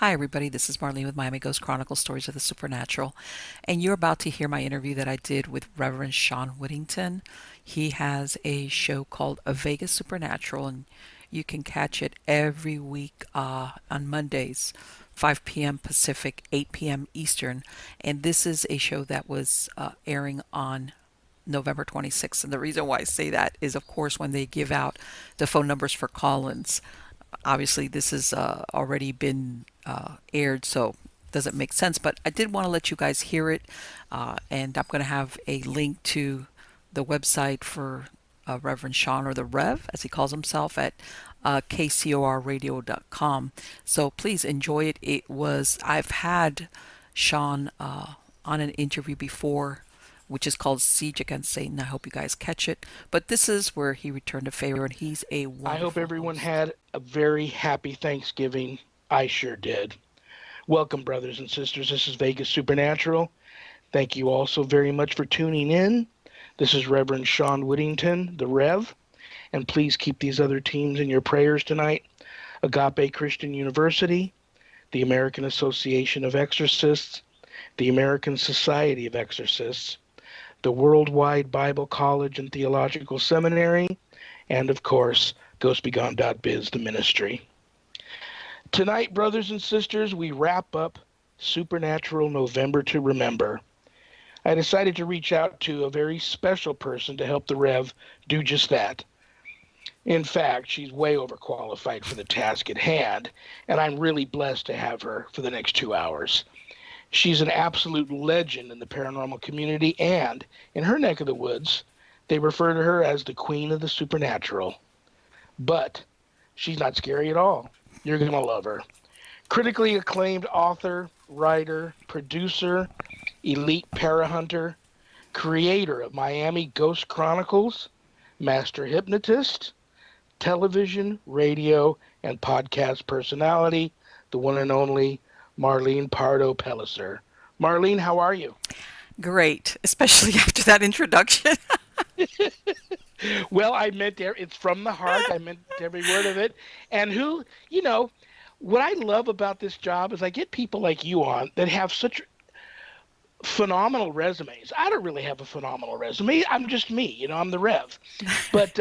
Hi, everybody. This is Marlene with Miami Ghost Chronicles Stories of the Supernatural. And you're about to hear my interview that I did with Reverend Shawn Whittington. He has a show called A Vegas Supernatural, and you can catch it every week on Mondays, 5 p.m. Pacific, 8 p.m. Eastern. And this is a show that was airing on November 26th. And the reason why I say that is, of course, when they give out the phone numbers for call-ins. Obviously, this has already been aired, so it doesn't make sense. But I did want to let you guys hear it, and I'm going to have a link to the website for Reverend Shawn, or the Rev, as he calls himself, at kcorradio.com. So please enjoy it. I've had Shawn on an interview before, which is called Siege Against Satan. I hope you guys catch it. But this is where he returned a favor, and he's a I hope wonderful everyone host. had a very happy Thanksgiving. I sure did. Welcome, brothers and sisters. This is Vegas Supernatural. Thank you all so very much for tuning in. This is Reverend Shawn Whittington, the Rev. And please keep these other teams in your prayers tonight: Agape Christian University, the American Association of Exorcists, the American Society of Exorcists, the Worldwide Bible College and Theological Seminary, and of course, GhostBegone.biz, the ministry. Tonight, brothers and sisters, we wrap up Supernatural November to Remember. I decided to reach out to a very special person to help the Rev do just that. In fact, she's way overqualified for the task at hand, and I'm really blessed to have her for the next 2 hours. She's an absolute legend in the paranormal community, and in her neck of the woods, they refer to her as the Queen of the Supernatural. But she's not scary at all. You're going to love her. Critically acclaimed author, writer, producer, elite parahunter, creator of Miami Ghost Chronicles, master hypnotist, television, radio, and podcast personality, the one and only Marlene Pardo Pellicer. Marlene, how are you? Great, especially after that introduction. Well, I meant there, it's from the heart. I meant every word of it. And what I love about this job is I get people like you on that have such phenomenal resumes. I don't really have a phenomenal resume. I'm just me, I'm the Rev. But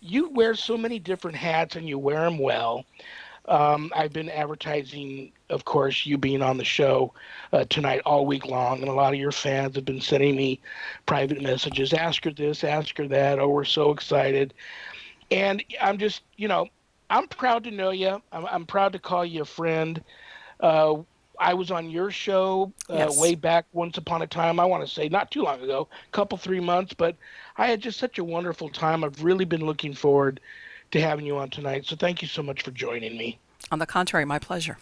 you wear so many different hats and you wear them well. I've been advertising, of course, you being on the show tonight all week long, and a lot of your fans have been sending me private messages. Ask her this, ask her that. Oh, we're so excited. And I'm just, I'm proud to know you. I'm proud to call you a friend. Uh, I was on your show Yes. way back once upon a time. I want to say not too long ago, a couple, 3 months, but I had just such a wonderful time. I've really been looking forward to having you on tonight. So thank you so much for joining me. On the contrary, my pleasure.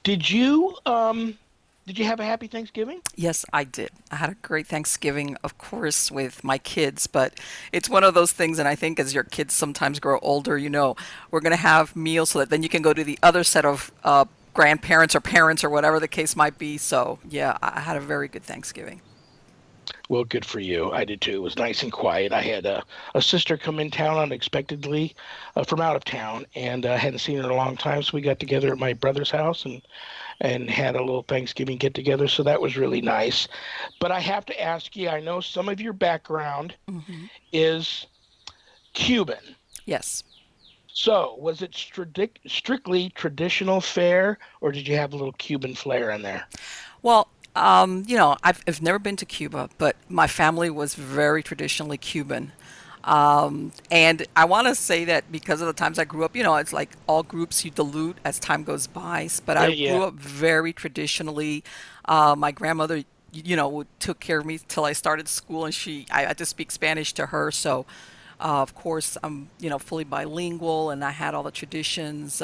Did you have a happy Thanksgiving? Yes, I did. I had a great Thanksgiving, of course, with my kids, but it's one of those things, and I think as your kids sometimes grow older, we're going to have meals so that then you can go to the other set of grandparents or parents or whatever the case might be. So, yeah, I had a very good Thanksgiving. Well, good for you. I did too. It was nice and quiet. I had a sister come in town unexpectedly from out of town, and I hadn't seen her in a long time, so we got together at my brother's house and had a little Thanksgiving get together. So that was really nice. But I have to ask you, I know some of your background Hmm. is Cuban. Yes. So was it strictly traditional fare, or did you have a little Cuban flair in there? Well, I've never been to Cuba, but my family was very traditionally Cuban. And I want to say that because of the times I grew up, it's like all groups you dilute as time goes by. But I Yeah. grew up very traditionally. My grandmother, took care of me till I started school, and I had to speak Spanish to her. So, of course, I'm, fully bilingual, and I had all the traditions.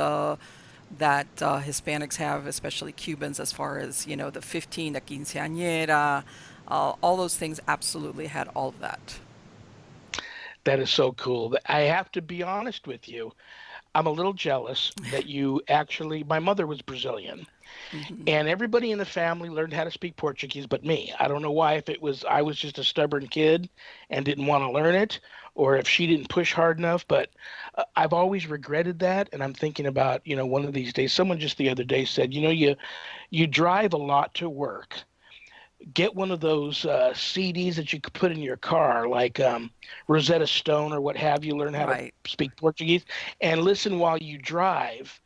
That Hispanics have, especially Cubans, as far as, the 15, the quinceañera, all those things, absolutely had all of that. That is so cool. I have to be honest with you. I'm a little jealous that you actually. My mother was Brazilian, Hmm. and everybody in the family learned how to speak Portuguese but me. I don't know why, if it was I was just a stubborn kid and didn't want to learn it, or if she didn't push hard enough, but I've always regretted that, and I'm thinking about, one of these days. Someone just the other day said, you drive a lot to work. Get one of those CDs that you could put in your car, like Rosetta Stone or what have you, learn how to Right. speak Portuguese, and listen while you drive,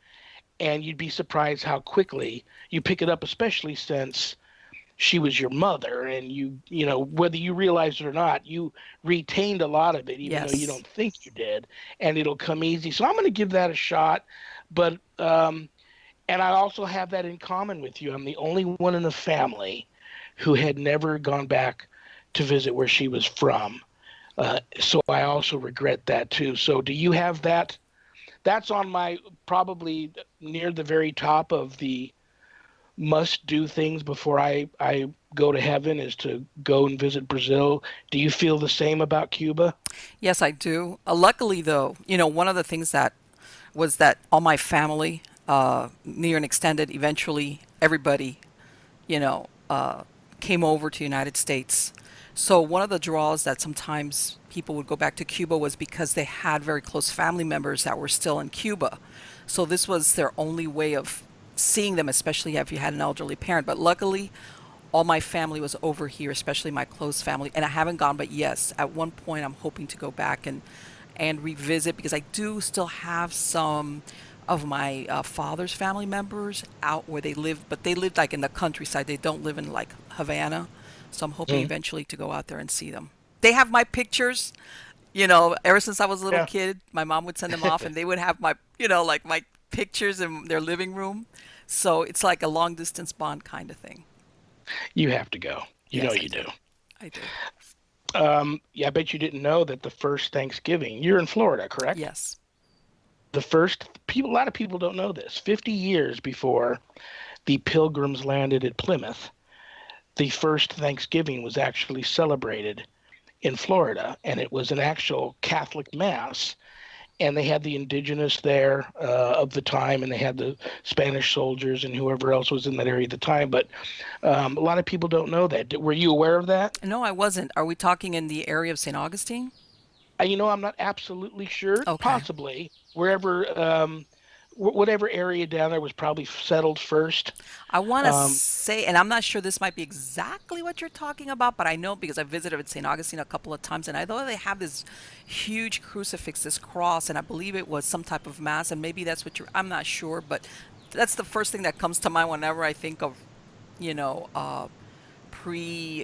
and you'd be surprised how quickly you pick it up, especially since she was your mother, and whether you realize it or not, you retained a lot of it, even though you Yes. don't think you did, and it'll come easy. So I'm going to give that a shot. But and I also have that in common with you. I'm the only one in the family who had never gone back to visit where she was from. So I also regret that too. So do you have that? That's on my, probably near the very top of the must do things before I go to heaven, is to go and visit Brazil. Do you feel the same about Cuba? Yes, I do. Luckily, though, one of the things that was that all my family, near and extended, eventually everybody, you know, uh, came over to United States. So one of the draws that sometimes people would go back to Cuba was because they had very close family members that were still in Cuba. So this was their only way of seeing them, especially if you had an elderly parent. But luckily, all my family was over here, especially my close family, and I haven't gone. But yes, at one point, I'm hoping to go back and revisit because I do still have some of my father's family members out where they live, but they live like in the countryside. They don't live in like Havana, so I'm hoping Mm, eventually to go out there and see them. They have my pictures. Ever since I was a little yeah. kid, my mom would send them off, and they would have my, like my pictures in their living room. So it's like a long distance bond kind of thing. You have to go. You know Yes, I you do. do. I do. Yeah, I bet you didn't know that the first Thanksgiving, you're in Florida, correct? Yes. The first people, a lot of people don't know this. 50 years before the Pilgrims landed at Plymouth, the first Thanksgiving was actually celebrated in Florida, and it was an actual Catholic mass. And they had the indigenous there of the time, and they had the Spanish soldiers and whoever else was in that area at the time. But a lot of people don't know that. Were you aware of that? No, I wasn't. Are we talking in the area of St. Augustine? I'm not absolutely sure. Okay. Possibly wherever, whatever area down there was probably settled first. I want to Um, say, and I'm not sure this might be exactly what you're talking about, but I know because I visited St. Augustine a couple of times, and I know they have this huge crucifix, this cross, and I believe it was some type of mass, and maybe that's what I'm not sure, but that's the first thing that comes to mind whenever I think of, you know, uh, pre,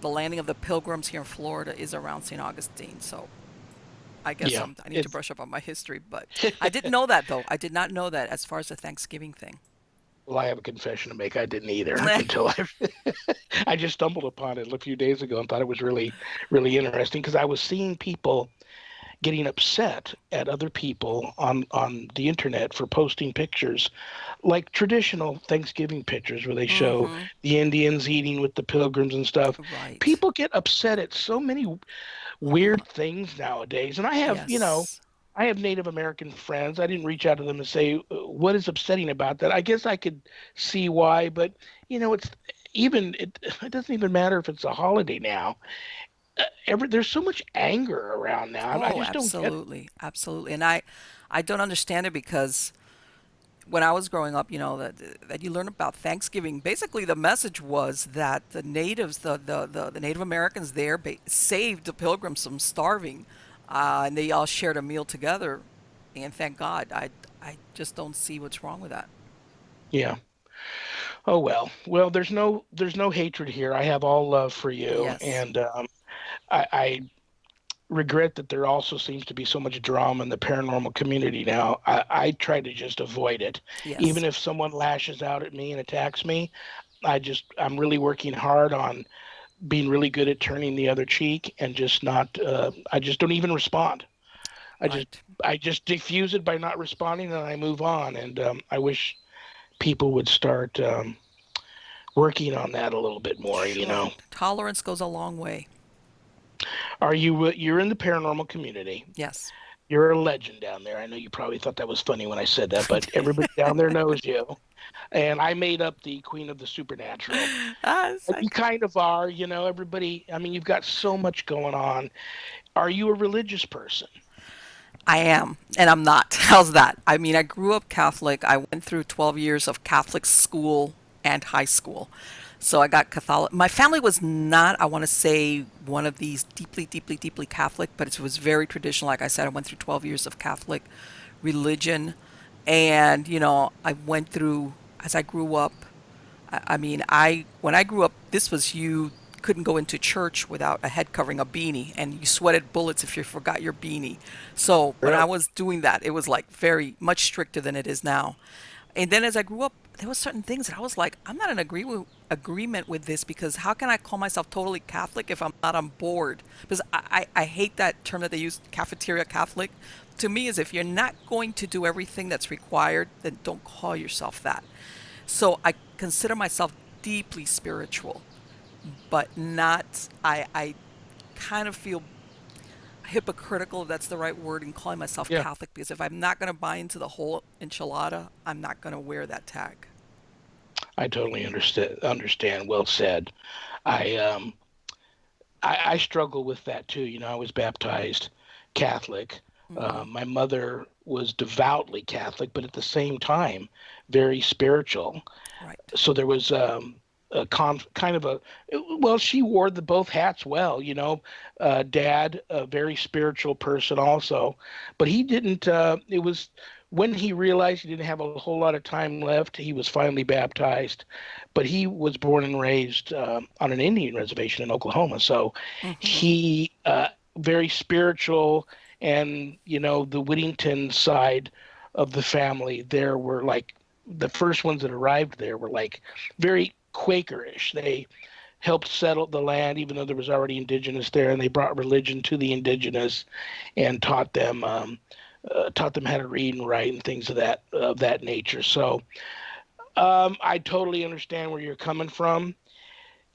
the landing of the Pilgrims here in Florida is around St. Augustine. So I guess yeah, I need to it's brush up on my history, but I didn't know that though. I did not know that as far as the Thanksgiving thing. well, I have a confession to make. I didn't either until I just stumbled upon it a few days ago and thought it was really, really interesting, because I was seeing people getting upset at other people on the internet for posting pictures, like traditional Thanksgiving pictures where they show Mm-hmm. the Indians eating with the pilgrims and stuff. Right. People get upset at so many weird things nowadays. And Yes. I have Native American friends. I didn't reach out to them and say, what is upsetting about that? I guess I could see why, but it's it doesn't even matter if it's a holiday now. There's so much anger around now. I Oh, just don't get it. absolutely. Absolutely. And I don't understand it because when I was growing up, that you learn about Thanksgiving, basically the message was that the natives, the Native Americans there saved the pilgrims from starving, and they all shared a meal together. And thank God, I just don't see what's wrong with that. Yeah. Oh well. Well, there's no hatred here. I have all love for you, Yes. and I regret that there also seems to be so much drama in the paranormal community now. I try to just avoid it. Even Yes. if someone lashes out at me and attacks me, I'm really working hard on being really good at turning the other cheek, and just not. I just don't even respond. I just Right. I just diffuse it by not responding, and I move on. And I wish people would start working on that a little bit more. Sure. Tolerance goes a long way. You're in the paranormal community? Yes. You're a legend down there. I know you probably thought that was funny when I said that, but everybody down there knows you. And I made up the Queen of the Supernatural. It's And you like, kind of are, everybody. I mean, you've got so much going on. Are you a religious person? I am, and I'm not. How's that? I mean, I grew up Catholic. I went through 12 years of Catholic school and high school. So I got Catholic. My family was not, I want to say, one of these deeply, deeply, deeply Catholic, but it was very traditional. Like I said, I went through 12 years of Catholic religion. And, I went through, as I grew up, I mean, when I grew up, this was you couldn't go into church without a head covering, a beanie, and you sweated bullets if you forgot your beanie. So when I Really? was doing that, it was like very much stricter than it is now. And then as I grew up, there was certain things that I was like, I'm not in agreement with this, because how can I call myself totally Catholic if I'm not on board? Because I hate that term that they use, cafeteria Catholic. To me, is if you're not going to do everything that's required, then don't call yourself that. So I consider myself deeply spiritual, but not, I kind of feel hypocritical, if that's the right word, in calling myself Yeah, Catholic, because if I'm not going to buy into the whole enchilada, I'm not going to wear that tag. I totally understand. Understand. Well said. I um I struggle with that too. I was baptized Catholic. Hmm. My mother was devoutly Catholic, but at the same time, very spiritual. Right. So there was kind of a, well, she wore the both hats well. Dad, a very spiritual person also, but he didn't. It was when he realized he didn't have a whole lot of time left, he was finally baptized. But he was born and raised on an Indian reservation in Oklahoma, so Hmm. he very spiritual. And the Whittington side of the family there were like the first ones that arrived there were like very Quakerish. They helped settle the land, even though there was already indigenous there, and they brought religion to the indigenous and taught them how to read and write and things of that nature. So I totally understand where you're coming from.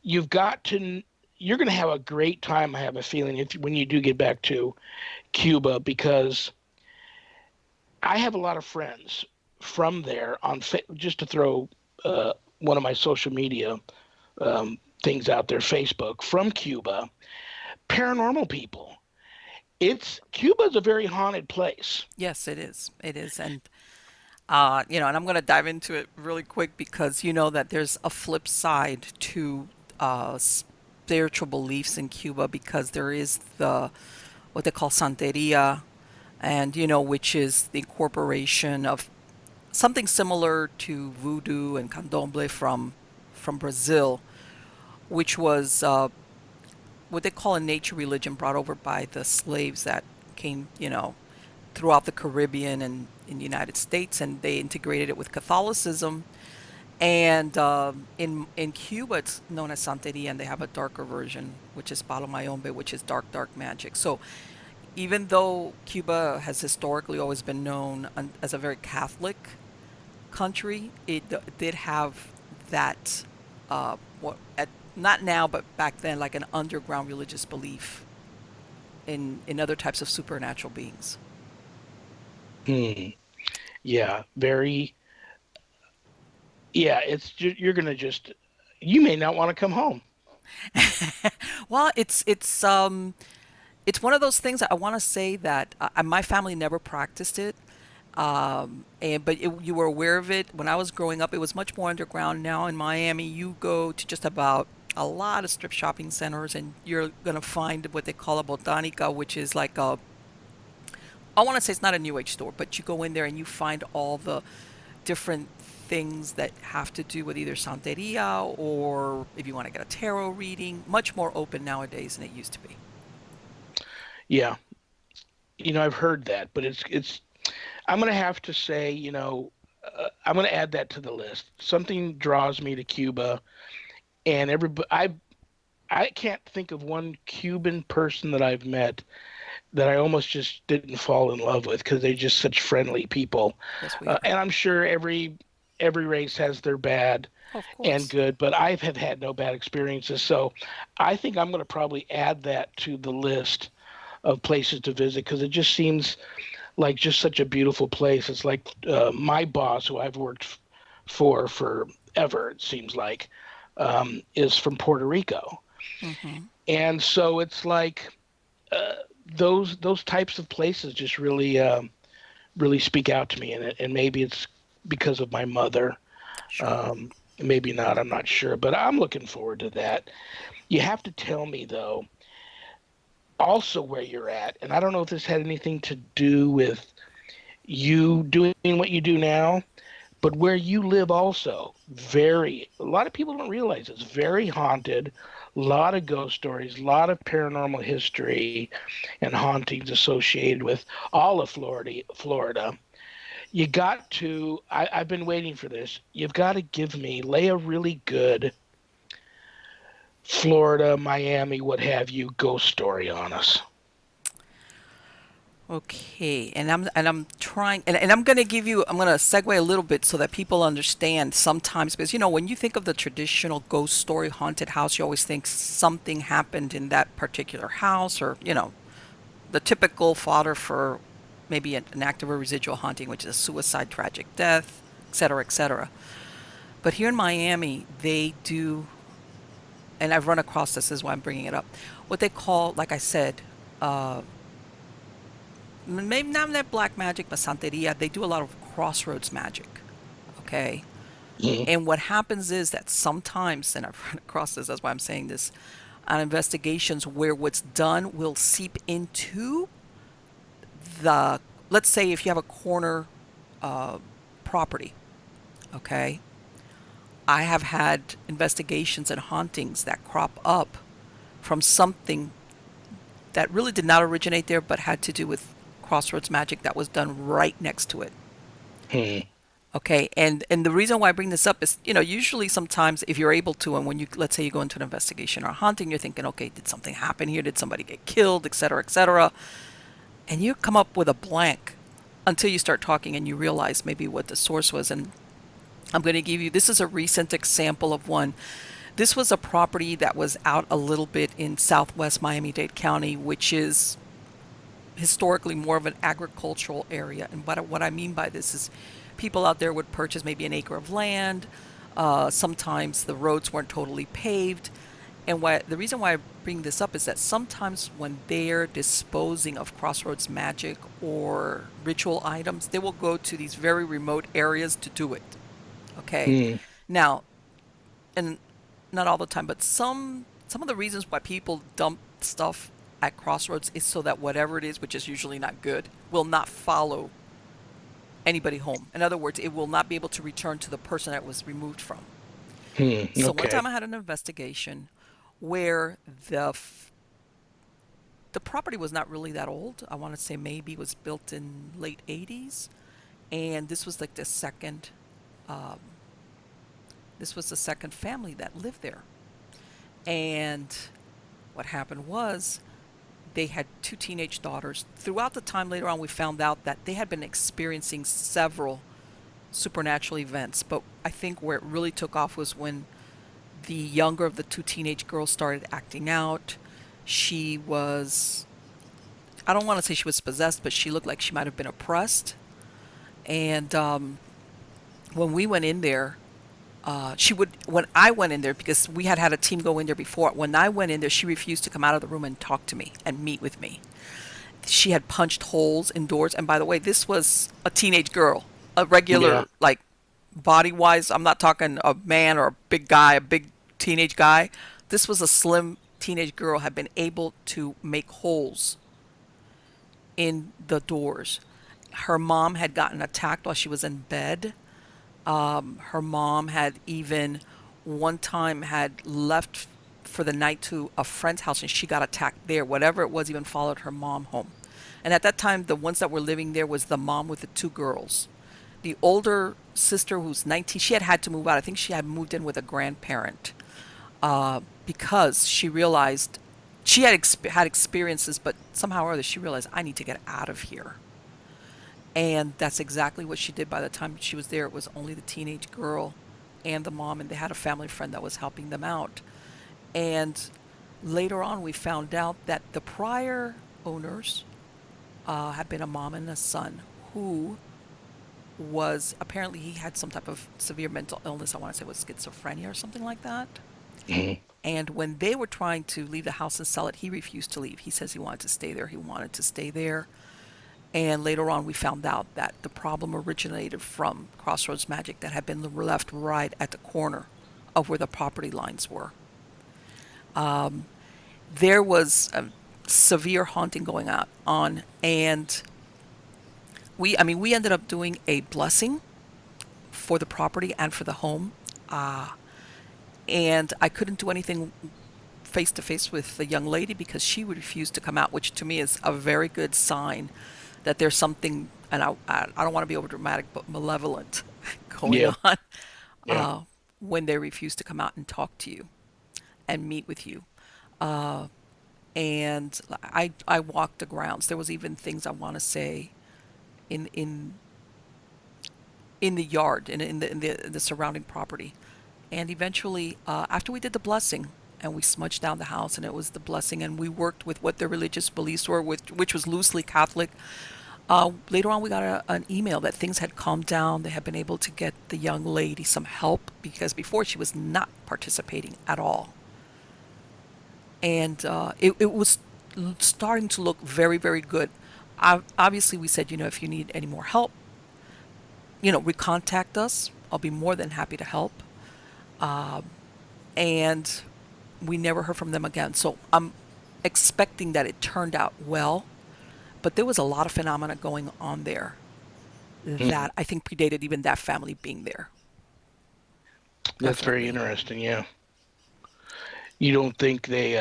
You've got to. You're going to have a great time. I have a feeling if when you do get back to Cuba, because I have a lot of friends from there just to throw one of my social media things out there, Facebook, from Cuba, paranormal people. Cuba's a very haunted place. Yes, it is. It is. And, and I'm going to dive into it really quick, because you know that there's a flip side to spiritual beliefs in Cuba, because there is what they call Santeria, and which is the incorporation of something similar to voodoo and candomblé from Brazil, which was what they call a nature religion brought over by the slaves that came, throughout the Caribbean and in the United States, and they integrated it with Catholicism. And in Cuba, it's known as Santeria, and they have a darker version, which is Palo Mayombe, which is dark, dark magic. So even though Cuba has historically always been known as a very Catholic country, it did have that, not now, but back then, like an underground religious belief in other types of supernatural beings. Hmm. Yeah, very. Yeah, you're gonna just. You may not want to come home. Well, it's one of those things that I want to say that my family never practiced it, you were aware of it when I was growing up. It was much more underground. Now in Miami, you go to just about a lot of strip shopping centers, and you're gonna find what they call a botanica, which is like a, I want to say it's not a new age store, but you go in there and you find all the different things that have to do with either Santeria, or if you want to get a tarot reading. Much more open nowadays than it used to be. Yeah, I've heard that, but it's. I'm gonna have to say, I'm gonna add that to the list. Something draws me to Cuba, and everybody. I can't think of one Cuban person that I've met that I almost just didn't fall in love with because they're just such friendly people. Yes, we are. And I'm sure every race has their bad Oh, of and course. good, but I have had no bad experiences. So I think I'm going to probably add that to the list of places to visit because it just seems like just such a beautiful place. It's like my boss, who I've worked for forever, it seems like, is from Puerto Rico, Mm-hmm. and so it's like uh, those types of places just really speak out to me, and maybe it's because of my mother. Sure. Um, Maybe not. I'm not sure, but I'm looking forward to that. You have to tell me though, also where you're at, and I don't know if this had anything to do with you doing what you do now, but where you live also, a lot of people don't realize it's very haunted, a lot of ghost stories, a lot of paranormal history and hauntings associated with all of Florida. You got to, I've been waiting for this. You've got to lay a really good Florida, Miami, what have you, ghost story on us. Okay, and I'm trying, and I'm gonna give you, I'm gonna segue a little bit so that people understand sometimes, because when you think of the traditional ghost story haunted house, you always think something happened in that particular house, or the typical fodder for maybe an active or residual haunting, which is a suicide, tragic death, etc., etc. But here in Miami, they do, and I've run across this, is why I'm bringing it up, what they call, like I said, uh, maybe not black magic, but Santeria. They do a lot of crossroads magic. Okay. Mm, And what happens is that sometimes, and I've run across this, that's why I'm saying this, on investigations where what's done will seep into the, let's say if you have a corner uh, property, okay? I have had investigations and hauntings that crop up from something that really did not originate there, but had to do with crossroads magic that was done right next to it. mm, Okay, and the reason why I bring this up is, usually sometimes if you're able to, and when you, let's say you go into an investigation or a haunting, you're thinking, okay, did something happen here? Did somebody get killed, et cetera, et cetera? And you come up with a blank until you start talking and you realize maybe what the source was. And I'm going to give you, this is a recent example of one. This was a property that was out a little bit in southwest Miami-Dade County, which is historically more of an agricultural area. And what I mean by this is people out there would purchase maybe an acre of land. Sometimes the roads weren't totally paved. And the reason why I bring this up is that sometimes when they're disposing of crossroads magic or ritual items, they will go to these very remote areas to do it. Okay. mm, Now, and not all the time, but some of the reasons why people dump stuff at crossroads is so that whatever it is, which is usually not good, will not follow anybody home. In other words, it will not be able to return to the person that it was removed from. So one okay. time I had an investigation where the property was not really that old. I want to say maybe it was built in late 80s, and um, this was the second family that lived there. And what happened was they had two teenage daughters. Throughout the time later on, we found out that they had been experiencing several supernatural events. But I think where it really took off was when the younger of the two teenage girls started acting out. She was, I don't want to say she was possessed, but she looked like she might have been oppressed. And when we went in there, when I went in there, because we had had a team go in there before, when I went in there, she refused to come out of the room and talk to me and meet with me. She had punched holes in doors. And by the way, this was a teenage girl, a Yeah. regular, like body wise. I'm not talking a man or a big guy, a big teenage guy. This was a slim teenage girl, had been able to make holes in the doors. Her mom had gotten attacked while she was in bed. Her mom had even one time had left for the night to a friend's house and she got attacked there. Whatever it was, even followed her mom home. And at that time, the ones that were living there was the mom with the two girls. The older sister, who's 19, she had to move out. I think she had moved in with a grandparent because she realized she had experiences, but somehow or other she realized I need to get out of here. And that's exactly what she did. By the time she was there, it was only the teenage girl and the mom, and they had a family friend that was helping them out. And later on, we found out that the prior owners had been a mom and a son who was apparently he had some type of severe mental illness. I want to say it was schizophrenia or something like that. Hmm. And when they were trying to leave the house and sell it, he refused to leave. He says he wanted to stay there. He wanted to stay there. And later on, we found out that the problem originated from Crossroads Magic that had been left right at the corner of where the property lines were. There was a severe haunting going on, and we ended up doing a blessing for the property and for the home. And I couldn't do anything face to face with the young lady because she would refuse to come out, which to me is a very good sign that there's something, and I don't want to be over dramatic, but malevolent going Yeah. on Yeah. when they refuse to come out and talk to you and meet with you. And I walked the grounds. There was even things I want to say in in in the yard, in the surrounding property. And eventually, after we did the blessing and we smudged down the house, and it was the blessing, and we worked with what their religious beliefs were, which was loosely Catholic. Later on, we got an email that things had calmed down. They had been able to get the young lady some help because before she was not participating at all. And it was starting to look very, very good. Obviously, we said, if you need any more help, recontact us. I'll be more than happy to help. And we never heard from them again. So I'm expecting that it turned out well, but there was a lot of phenomena going on there Hmm. that I think predated even that family being there. That's very Definitely. interesting. Yeah. You don't think they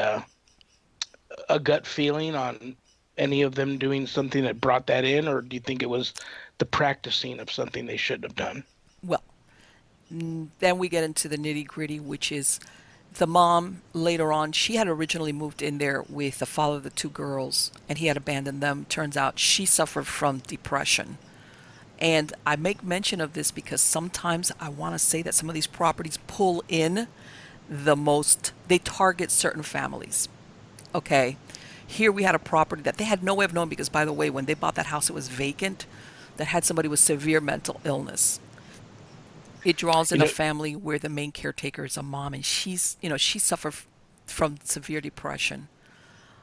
a gut feeling on any of them doing something that brought that in, or do you think it was the practicing of something they shouldn't have done? Well, then we get into the nitty gritty, which is the mom later on. She had originally moved in there with the father of the two girls, and he had abandoned them. Turns out she suffered from depression. And I make mention of this because sometimes I want to say that some of these properties pull in they target certain families. Okay. Here we had a property that they had no way of knowing because, by the way, when they bought that house, it was vacant, that had somebody with severe mental illness. It draws You in a know, family where the main caretaker is a mom, and she suffered from severe depression.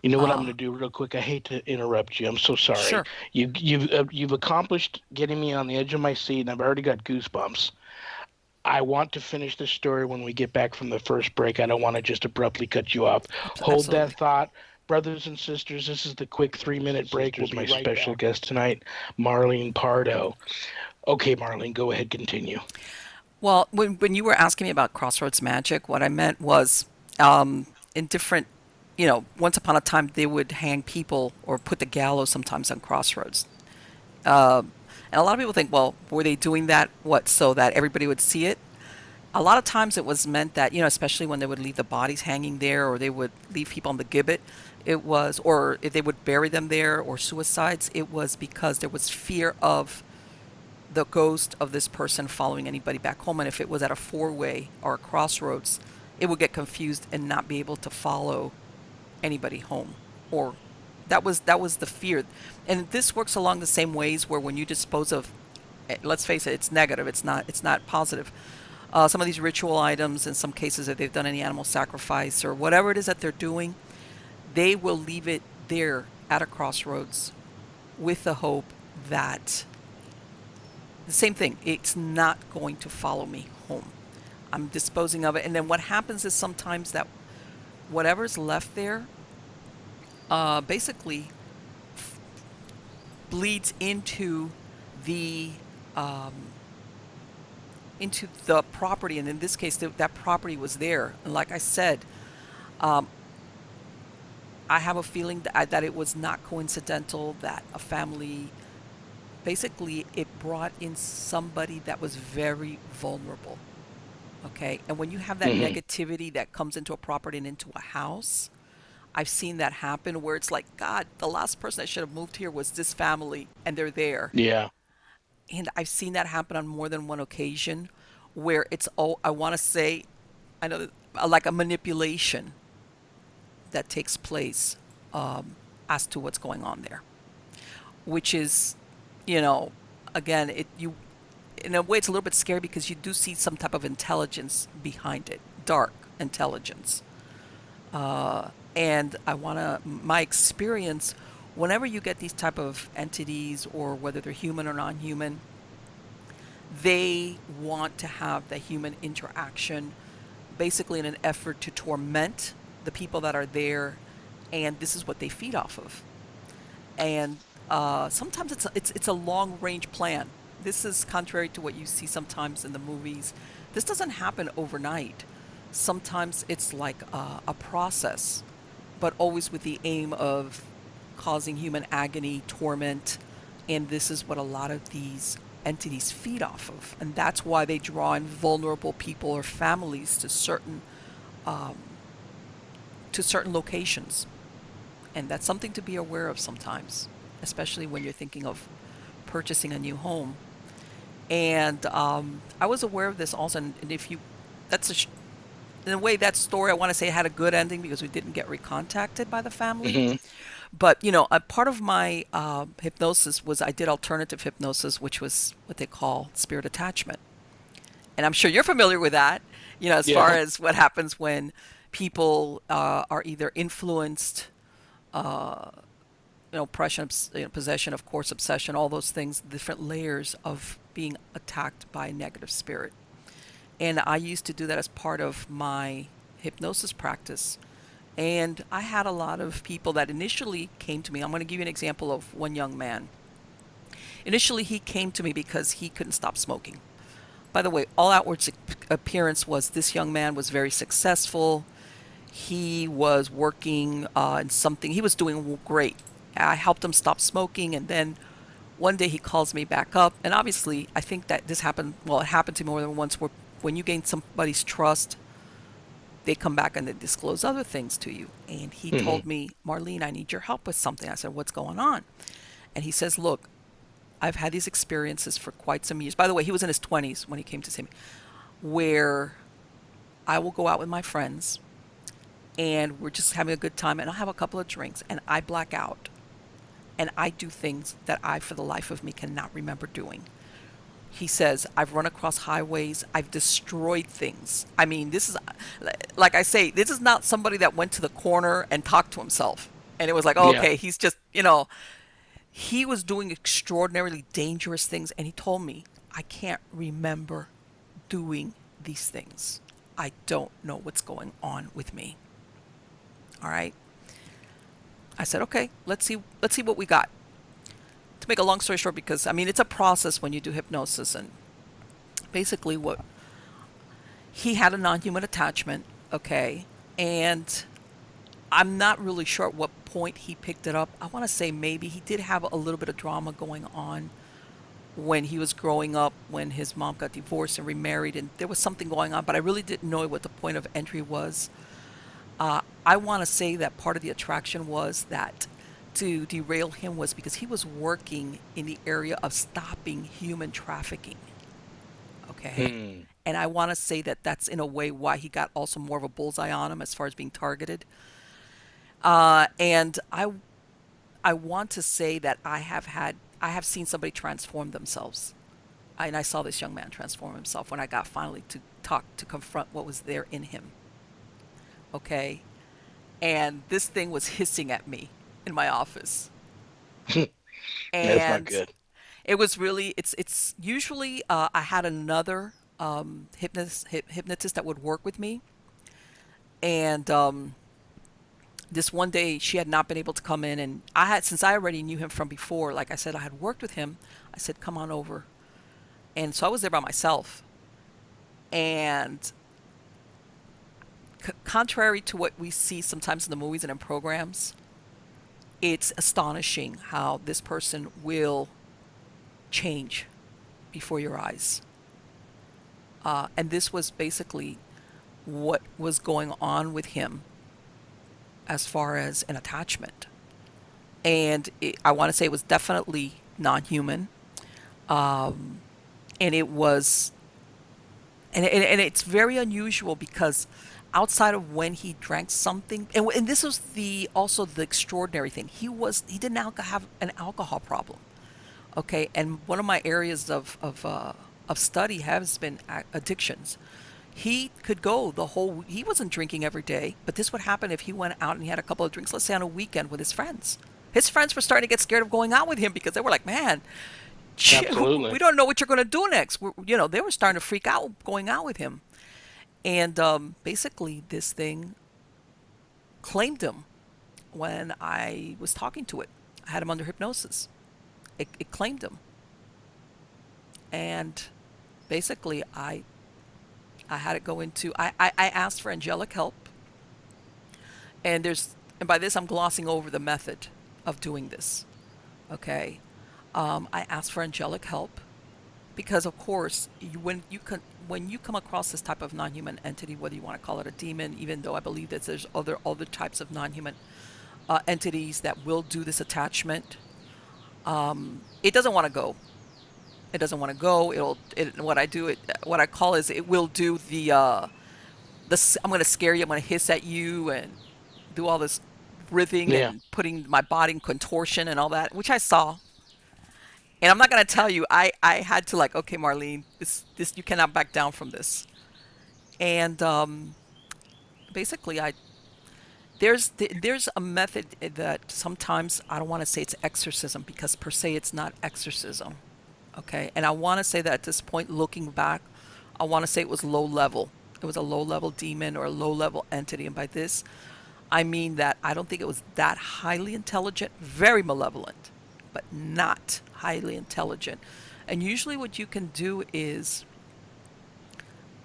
you know what I'm going Uh, to do real quick. I hate to interrupt you. I'm so sorry. sure. You've accomplished getting me on the edge of my seat, and I've already got goosebumps. I want to finish this story when we get back from the first break. I don't want to just abruptly cut you off. Hold that Absolutely. thought. Brothers and sisters, this is the quick 3 minute break with my special guest tonight, Marlene Pardo. Okay, Marlene, go ahead, continue. Well, when you were asking me about Crossroads Magic, what I meant was in different, once upon a time they would hang people or put the gallows sometimes on Crossroads. And a lot of people think, well, were they doing that, what, so that everybody would see it? A lot of times it was meant that, especially when they would leave the bodies hanging there or they would leave people on the gibbet, or if they would bury them there or suicides, it was because there was fear of the ghost of this person following anybody back home. And if it was at a four-way or a crossroads, it would get confused and not be able to follow anybody home. Or that was the fear. And this works along the same ways where when you dispose of, let's face it, it's negative. It's not positive. Some of these ritual items, in some cases, if they've done any animal sacrifice or whatever it is that they're doing, they will leave it there at a crossroads with the hope that the same thing, it's not going to follow me home. I'm disposing of it. And then what happens is sometimes that whatever's left there basically bleeds the um, into the property. And in this case, that property was there. And like I said, I have a feeling that it was not coincidental that a family basically it brought in somebody that was very vulnerable. Okay. And when you have that Hmm. negativity that comes into a property and into a house, I've seen that happen where it's like, God, the last person that should have moved here was this family, and they're there. Yeah. And I've seen that happen on more than one occasion where it's, oh, I want to say, I know, like a manipulation that takes place. as to what's going on there, which is, you know, again, it you in a way it's a little bit scary because you do see some type of intelligence behind it, dark intelligence. And I want to my experience whenever you get these type of entities or whether they're human or non-human, they want to have the human interaction basically in an effort to torment the people that are there, and this is what they feed off of. And sometimes it's a long range plan. This is contrary to what you see sometimes in the movies. This doesn't happen overnight. Sometimes it's like a process, but always with the aim of causing human agony, torment, and this is what a lot of these entities feed off of, and that's why they draw in vulnerable people or families um, to certain locations, and that's something to be aware of sometimes, especially when you're thinking of purchasing a new home. And I was aware of this also, and if you, that's in a way that story I want to say had a good ending because we didn't get recontacted by the family. Hmm. But you know, a part of my hypnosis was I did alternative hypnosis, which was what they call spirit attachment, and I'm sure you're familiar with that. You know, as far Yeah. as what happens when people are either influenced, oppression, possession, of course, obsession, all those things, different layers of being attacked by a negative spirit. And I used to do that as part of my hypnosis practice. And I had a lot of people that initially came to me. I'm going to give you an example of one young man. Initially, he came to me because he couldn't stop smoking. By the way, all outward appearance was this young man was very successful. He was working in something, he was doing great. I helped him stop smoking, and then one day he calls me back up. And obviously, I think that this happened, well, it happened to me more than once, where when you gain somebody's trust, they come back and they disclose other things to you. And he Hmm. told me, Marlene, I need your help with something. I said, what's going on? And he says, look, I've had these experiences for quite some years. By the way, he was in his 20s when he came to see me, where I will go out with my friends and we're just having a good time and I'll have a couple of drinks and I black out and I do things that I, for the life of me, cannot remember doing. He says, I've run across highways, I've destroyed things. I mean, this is, like I say, this is not somebody that went to the corner and talked to himself. And it was like, oh, Yeah. okay, he's just, he was doing extraordinarily dangerous things. And he told me, I can't remember doing these things. I don't know what's going on with me. All right. I said, okay, let's see what we got. To make a long story short, because I mean, it's a process when you do hypnosis. And basically, what he had a non human attachment, okay, and I'm not really sure at what point he picked it up. I want to say maybe he did have a little bit of drama going on when he was growing up, when his mom got divorced and remarried, and there was something going on, but I really didn't know what the point of entry was. I want to say that part of the attraction was that to derail him was because he was working in the area of stopping human trafficking. Okay. Hmm. And I want to say that that's in a way why he got also more of a bullseye on him as far as being targeted. And I want to say that I have seen somebody transform themselves. And I saw this young man transform himself when I got finally to talk to confront what was there in him. Okay. And this thing was hissing at me in my office. That's not And good. it was really, it's usually, I had another hypnotist that would work with me. And this one day she had not been able to come in. And I had, since I already knew him from before, like I said, I had worked with him. I said, come on over. And so I was there by myself. And contrary to what we see sometimes in the movies and in programs, it's astonishing how this person will change before your eyes. And this was basically what was going on with him as far as an attachment. And I want to say it was definitely non human. Um, and it was, and it's very unusual because outside of when he drank something, and this was the also the extraordinary thing. He didn't have an alcohol problem. Okay, and one of my areas of study has been addictions. He could go the whole. He wasn't drinking every day, but this would happen if he went out and he had a couple of drinks. Let's say on a weekend with his friends. His friends were starting to get scared of going out with him because they were like, "Man, we Absolutely. don't know what you're going to do next." They were starting to freak out going out with him, and basically, this thing claimed him when I was talking to it. I had him under hypnosis. It claimed him, and basically, I had it go into. I asked for angelic help, and by this I'm glossing over the method of doing this. Okay, I asked for angelic help because, of course, when you come across this type of non-human entity, whether you want to call it a demon, even though I believe that there's other types of non-human entities that will do this attachment, it doesn't want to go. It doesn't want to go. What I call is it will do I'm going to scare you. I'm going to hiss at you and do all this writhing Yeah. and putting my body in contortion and all that, which I saw. And I'm not going to tell you. I had to like, okay, Marlene, this you cannot back down from this. And basically, I there's a method that sometimes I don't want to say it's exorcism because per se it's not exorcism. Okay, and I want to say that at this point, looking back, I want to say it was low level. It was a low level demon or a low level entity, and by this, I mean that I don't think it was that highly intelligent, very malevolent, but not highly intelligent. And usually, what you can do is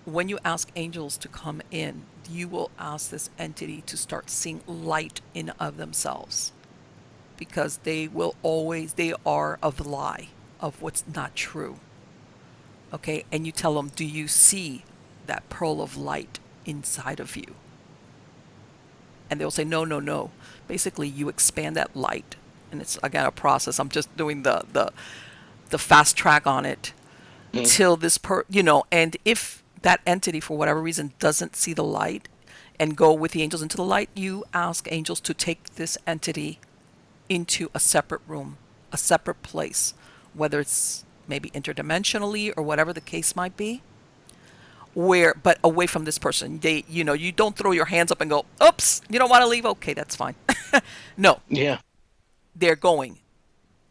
when you ask angels to come in, you will ask this entity to start seeing light in of themselves because they are of the lie of what's not true. Okay, and you tell them, do you see that pearl of light inside of you? And they'll say, no, no, no. Basically, you expand that light, and it's again a process. I'm just doing the fast track on it Mm. till and if that entity for whatever reason doesn't see the light and go with the angels into the light, you ask angels to take this entity into a separate room, a separate place, whether it's maybe interdimensionally or whatever the case might be, where but away from this person. You don't throw your hands up and go, "Oops, you don't want to leave? Okay, that's fine." No, Yeah. they're going.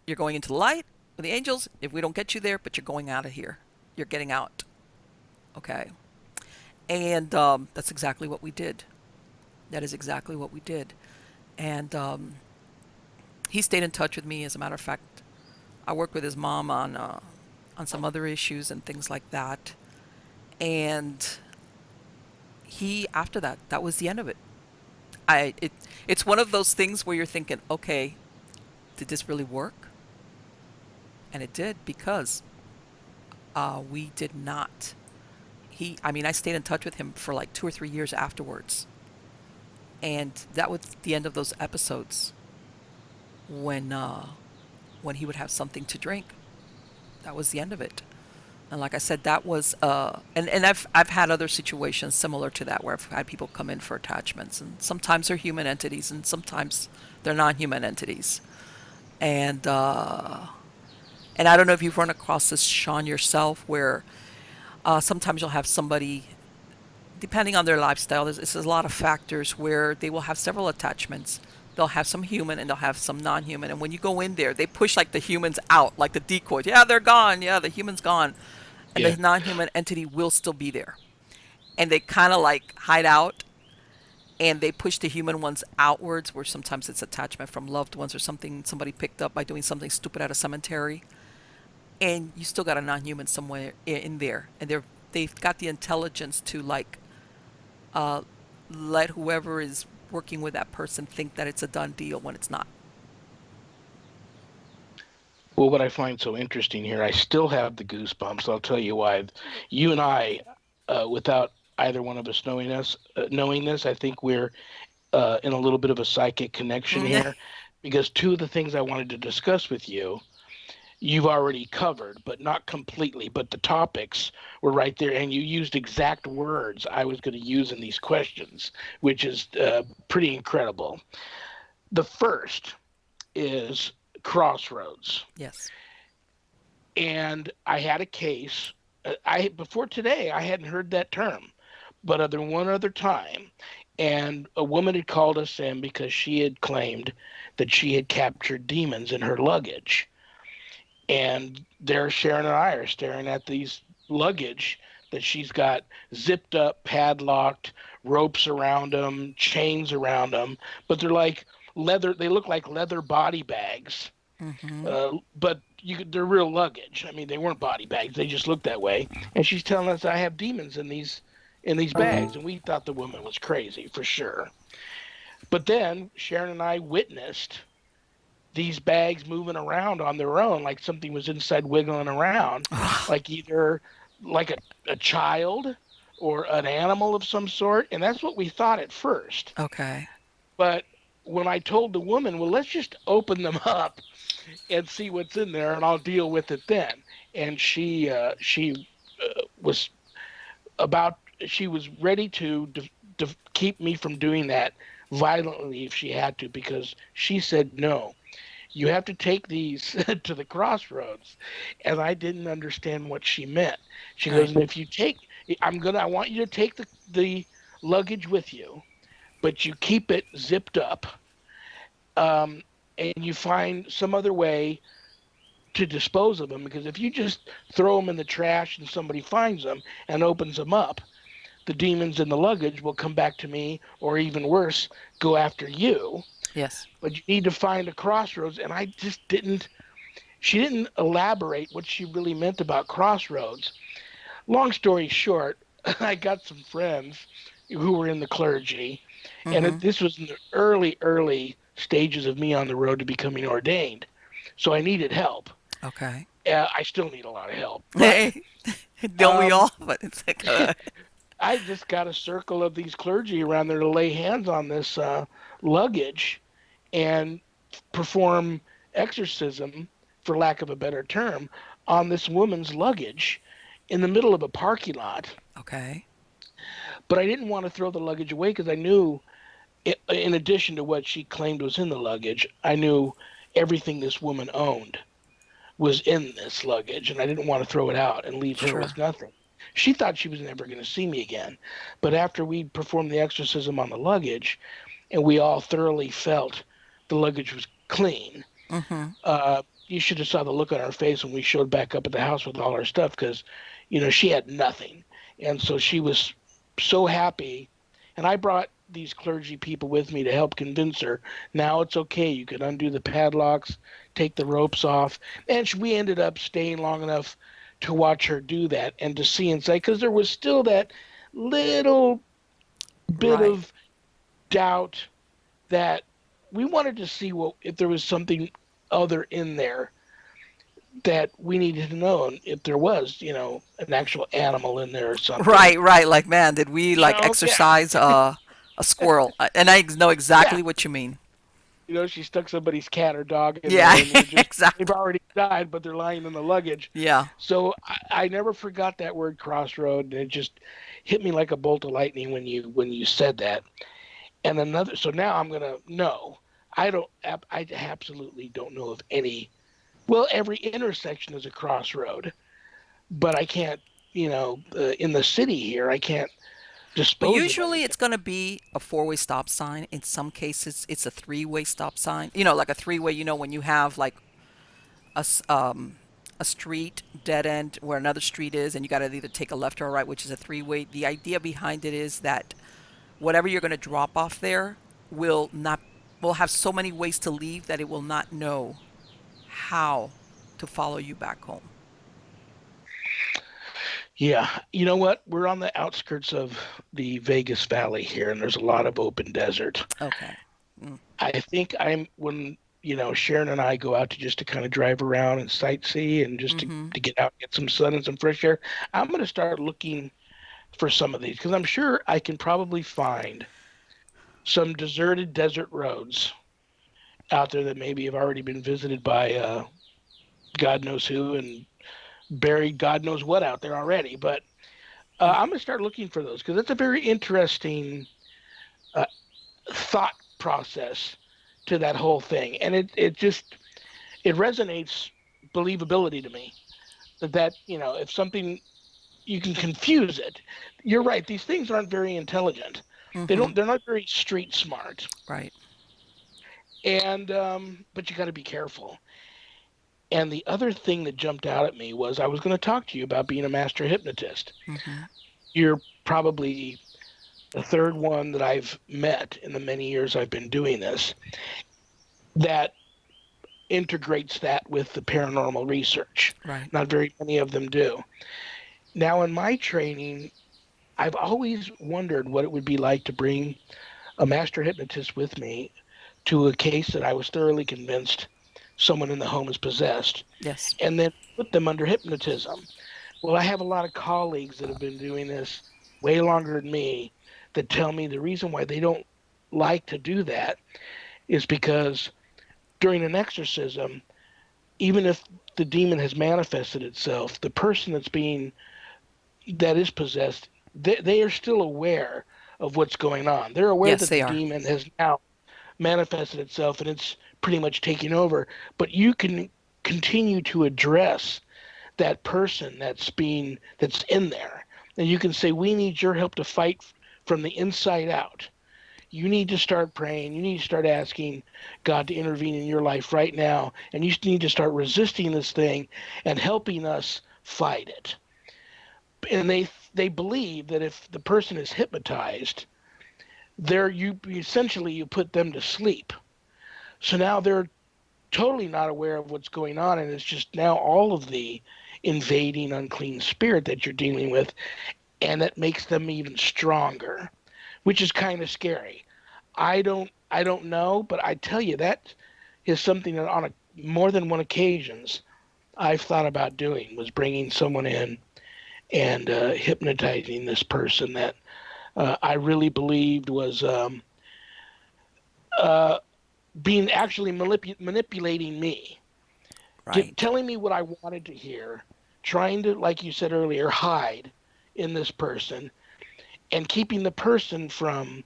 You're going into the light with the angels. If we don't get you there, but you're going out of here. You're getting out. Okay. And that's exactly what we did. That is exactly what we did. And he stayed in touch with me. As a matter of fact, I worked with his mom on some other issues and things like that. And he, after that, that was the end of it. I it it's one of those things where you're thinking, okay, did this really work? And it did because we did not. I mean, I stayed in touch with him for like 2 or 3 years afterwards, and that was the end of those episodes when when he would have something to drink. That was the end of it. And like I said, that was and I've had other situations similar to that where I've had people come in for attachments, and sometimes they're human entities, and sometimes they're non-human entities. And and I don't know if you've run across this, Sean, yourself, where sometimes you'll have somebody, depending on their lifestyle, there's a lot of factors where they will have several attachments. They'll have some human and they'll have some non-human. And when you go in there, they push like the humans out, like the decoys. Yeah, they're gone. Yeah, the human's gone. And Yeah. the non-human entity will still be there. And they kind of like hide out and they push the human ones outwards, where sometimes it's attachment from loved ones or something somebody picked up by doing something stupid at a cemetery. And you still got a non-human somewhere in there. And they've got the intelligence to like uh, let whoever is working with that person think that it's a done deal when it's not. Well, what I find so interesting here, I still have the goosebumps. I'll tell you why. You and I, without either one of us knowing this, I think we're in a little bit of a psychic connection here, because two of the things I wanted to discuss with you you've already covered, but not completely. But the topics were right there, and you used exact words I was going to use in these questions, which is pretty incredible. The first is crossroads, Yes. and I had a case. I before today I hadn't heard that term, but other one other time, and a woman had called us in because she had claimed that she had captured demons in her luggage. And there Sharon and I are staring at these luggage that she's got zipped up, padlocked, ropes around them, chains around them, but they're like leather. They look like leather body bags, Mm-hmm. but they're real luggage. I mean, they weren't body bags; they just looked that way. And she's telling us I have demons in these bags, and we thought the woman was crazy for sure. But then Sharon and I witnessed these bags moving around on their own, like something was inside wiggling around, like either like a child or an animal of some sort. And that's what we thought at first. Okay. But when I told the woman, well, let's just open them up and see what's in there, and I'll deal with it then. And she was about she was ready to keep me from doing that violently if she had to, because she said no, you have to take these to the crossroads. And I didn't understand what she meant. She goes, Right. and if you take, I want you to take the luggage with you, but you keep it zipped up, and you find some other way to dispose of them, because if you just throw them in the trash and somebody finds them and opens them up, the demons in the luggage will come back to me, or even worse, go after you. Yes. But you need to find a crossroads. And I just didn't, she didn't elaborate what she really meant about crossroads. Long story short, I got some friends who were in the clergy, and Mm-hmm. this was in the early stages of me on the road to becoming ordained. So I needed help. Okay. I still need a lot of help, but Hey, don't we um, all? But it's like, I just got a circle of these clergy around there to lay hands on this luggage and perform exorcism, for lack of a better term, on this woman's luggage in the middle of a parking lot. okay. But I didn't want to throw the luggage away because I knew, in addition to what she claimed was in the luggage, I knew everything this woman owned was in this luggage, and I didn't want to throw it out and leave her with Sure. nothing. She thought she was never going to see me again. But after we performed the exorcism on the luggage, and we all thoroughly felt the luggage was clean, Mm-hmm. you should have saw the look on her face when we showed back up at the house with all our stuff, because, she had nothing. And so she was so happy. And I brought these clergy people with me to help convince her, now it's okay. You can undo the padlocks, take the ropes off. And we ended up staying long enough to watch her do that and to see inside, because there was still that little bit Right. of doubt that we wanted to see what if there was something other in there that we needed to know, and if there was, an actual animal in there or something. Right. Right. Like, man, did we like Yeah, exercise a squirrel? And I know yeah. exactly what you mean. She stuck somebody's cat or dog in Yeah. there, and they've Exactly. already died, but they're lying in the luggage. Yeah. So I never forgot that word crossroad, and it just hit me like a bolt of lightning when you said that. And another, so now I'm gonna know. I absolutely don't know of any. Well, every intersection is a crossroad, but I can't, in the city here, I can't Well, dispose of usually anything. it's going to be a four-way stop sign. In some cases, it's a three-way stop sign. Like a three-way, when you have like a, a street dead end where another street is, and you got to either take a left or a right, which is a three-way. The idea behind it is that whatever you're going to drop off there will not will have so many ways to leave that it will not know how to follow you back home. Yeah, you know what? We're on the outskirts of the Vegas Valley here, and there's a lot of open desert. Okay. Mm. I think I'm when Sharon and I go out to kind of drive around and sightsee, and just Mm-hmm. to get out, get some sun and some fresh air. I'm going to start looking for some of these, because I'm sure I can probably find some deserted desert roads out there that maybe have already been visited by God knows who and buried God knows what out there already. But I'm going to start looking for those because it's a very interesting uh, thought process to that whole thing, and it just it resonates believability to me that if something you can confuse it. You're right; these things aren't very intelligent. Mm-hmm. They're not very street smart, Right. and but you got to be careful. And the other thing that jumped out at me was I was going to talk to you about being a master hypnotist. Mm-hmm. You're probably the third one that I've met in the many years I've been doing this that integrates that with the paranormal research. Right. Not very many of them do. Now, in my training, I've always wondered what it would be like to bring a master hypnotist with me to a case that I was thoroughly convinced someone in the home is possessed, Yes. and then put them under hypnotism. Well, I have a lot of colleagues that have been doing this way longer than me that tell me the reason why they don't like to do that is because during an exorcism, even if the demon has manifested itself, the person that is possessed, they are still aware of what's going on. They're aware Yes, that the they are. demon has now manifested itself and it's pretty much taking over. But you can continue to address that person that's in there, and you can say, "We need your help to fight from the inside out. You need to start praying. You need to start asking God to intervene in your life right now, and you need to start resisting this thing and helping us fight it." And they believe that if the person is hypnotized, there you essentially you put them to sleep. So now they're totally not aware of what's going on, and it's just now all of the invading unclean spirit that you're dealing with, and that makes them even stronger, which is kind of scary. I don't know, but I tell you that is something that on more than one occasions I've thought about doing was bringing someone in and hypnotizing this person that I really believed was uh, being actually manipulating me, Right. telling me what I wanted to hear, trying to, like you said earlier, hide in this person and keeping the person from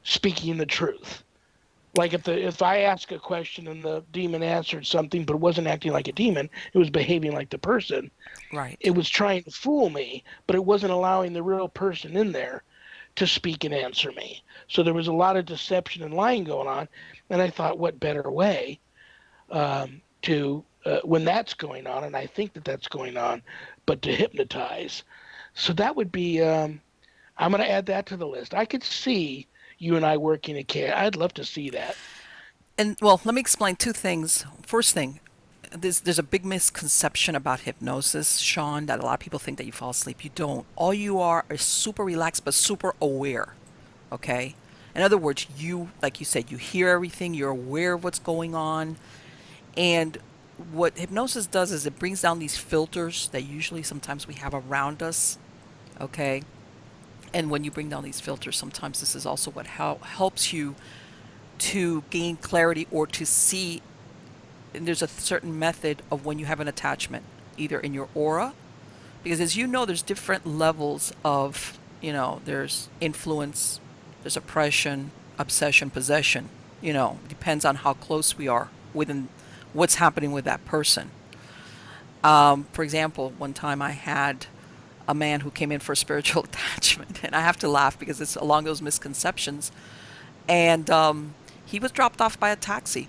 speaking the truth. Like if I ask a question and the demon answered something but wasn't acting like a demon, it was behaving like the person. Right. It was trying to fool me, but it wasn't allowing the real person in there to speak and answer me. So there was a lot of deception and lying going on. And I thought, what better way to when that's going on, and I think that that's going on, but to hypnotize. So that would be. I'm going to add that to the list. I could see you and I working a case. I'd love to see that. And well, let me explain two things. First thing, there's a big misconception about hypnosis, Sean, that a lot of people think that you fall asleep. You don't. All you are is super relaxed but super aware. Okay? In other words, you, like you said, you hear everything, you're aware of what's going on. And what hypnosis does is it brings down these filters that usually sometimes we have around us. Okay? And when you bring down these filters, sometimes this is also what helps you to gain clarity or to see. And there's a certain method of when you have an attachment, either in your aura, because as you know, there's different levels of, there's influence, there's oppression, obsession, possession. Depends on how close we are within what's happening with that person. For example, one time I had a man who came in for a spiritual attachment, and I have to laugh because it's along those misconceptions. And he was dropped off by a taxi,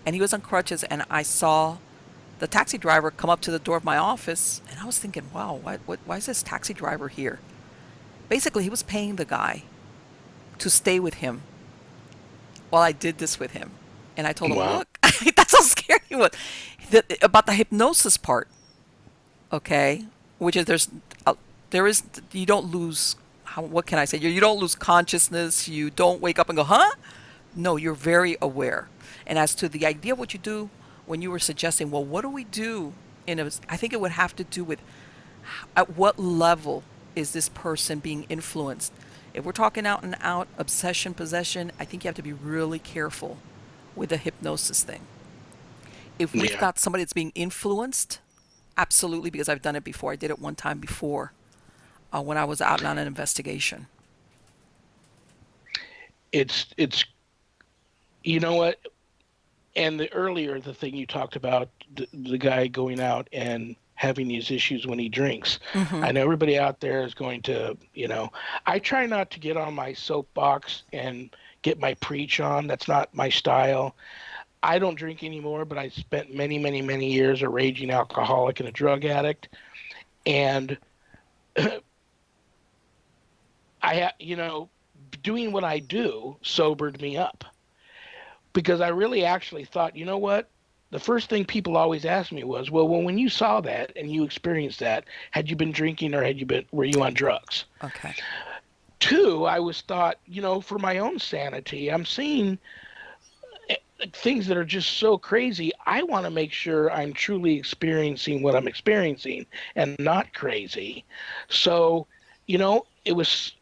and he was on crutches, and I saw the taxi driver come up to the door of my office, and I was thinking, wow, why is this taxi driver here? Basically, he was paying the guy to stay with him while I did this with him. And I told him, Wow. look, that's how scary it was. About the hypnosis part, okay, which is there is, you don't lose, what can I say? You don't lose consciousness. You don't wake up and go, huh? No, you're very aware. And as to the idea of what you do, when you were suggesting, well, what do we do? I think it would have to do with at what level is this person being influenced. If we're talking out and out obsession, possession, I think you have to be really careful with the hypnosis thing. If we've Yeah. got somebody that's being influenced, absolutely, because I've done it before. I did it one time before when I was out on an investigation. It's you know what? And the thing you talked about, the guy going out and having these issues when he drinks. Mm-hmm. I know everybody out there is going to, I try not to get on my soapbox and get my preach on. That's not my style. I don't drink anymore, but I spent many, many, many years a raging alcoholic and a drug addict. And doing what I do sobered me up because I really actually thought, you know what? The first thing people always asked me was, well, when you saw that and you experienced that, had you been drinking or were you on drugs? Okay. Two, I was thought, for my own sanity, I'm seeing things that are just so crazy. I want to make sure I'm truly experiencing what I'm experiencing and not crazy. So, it was,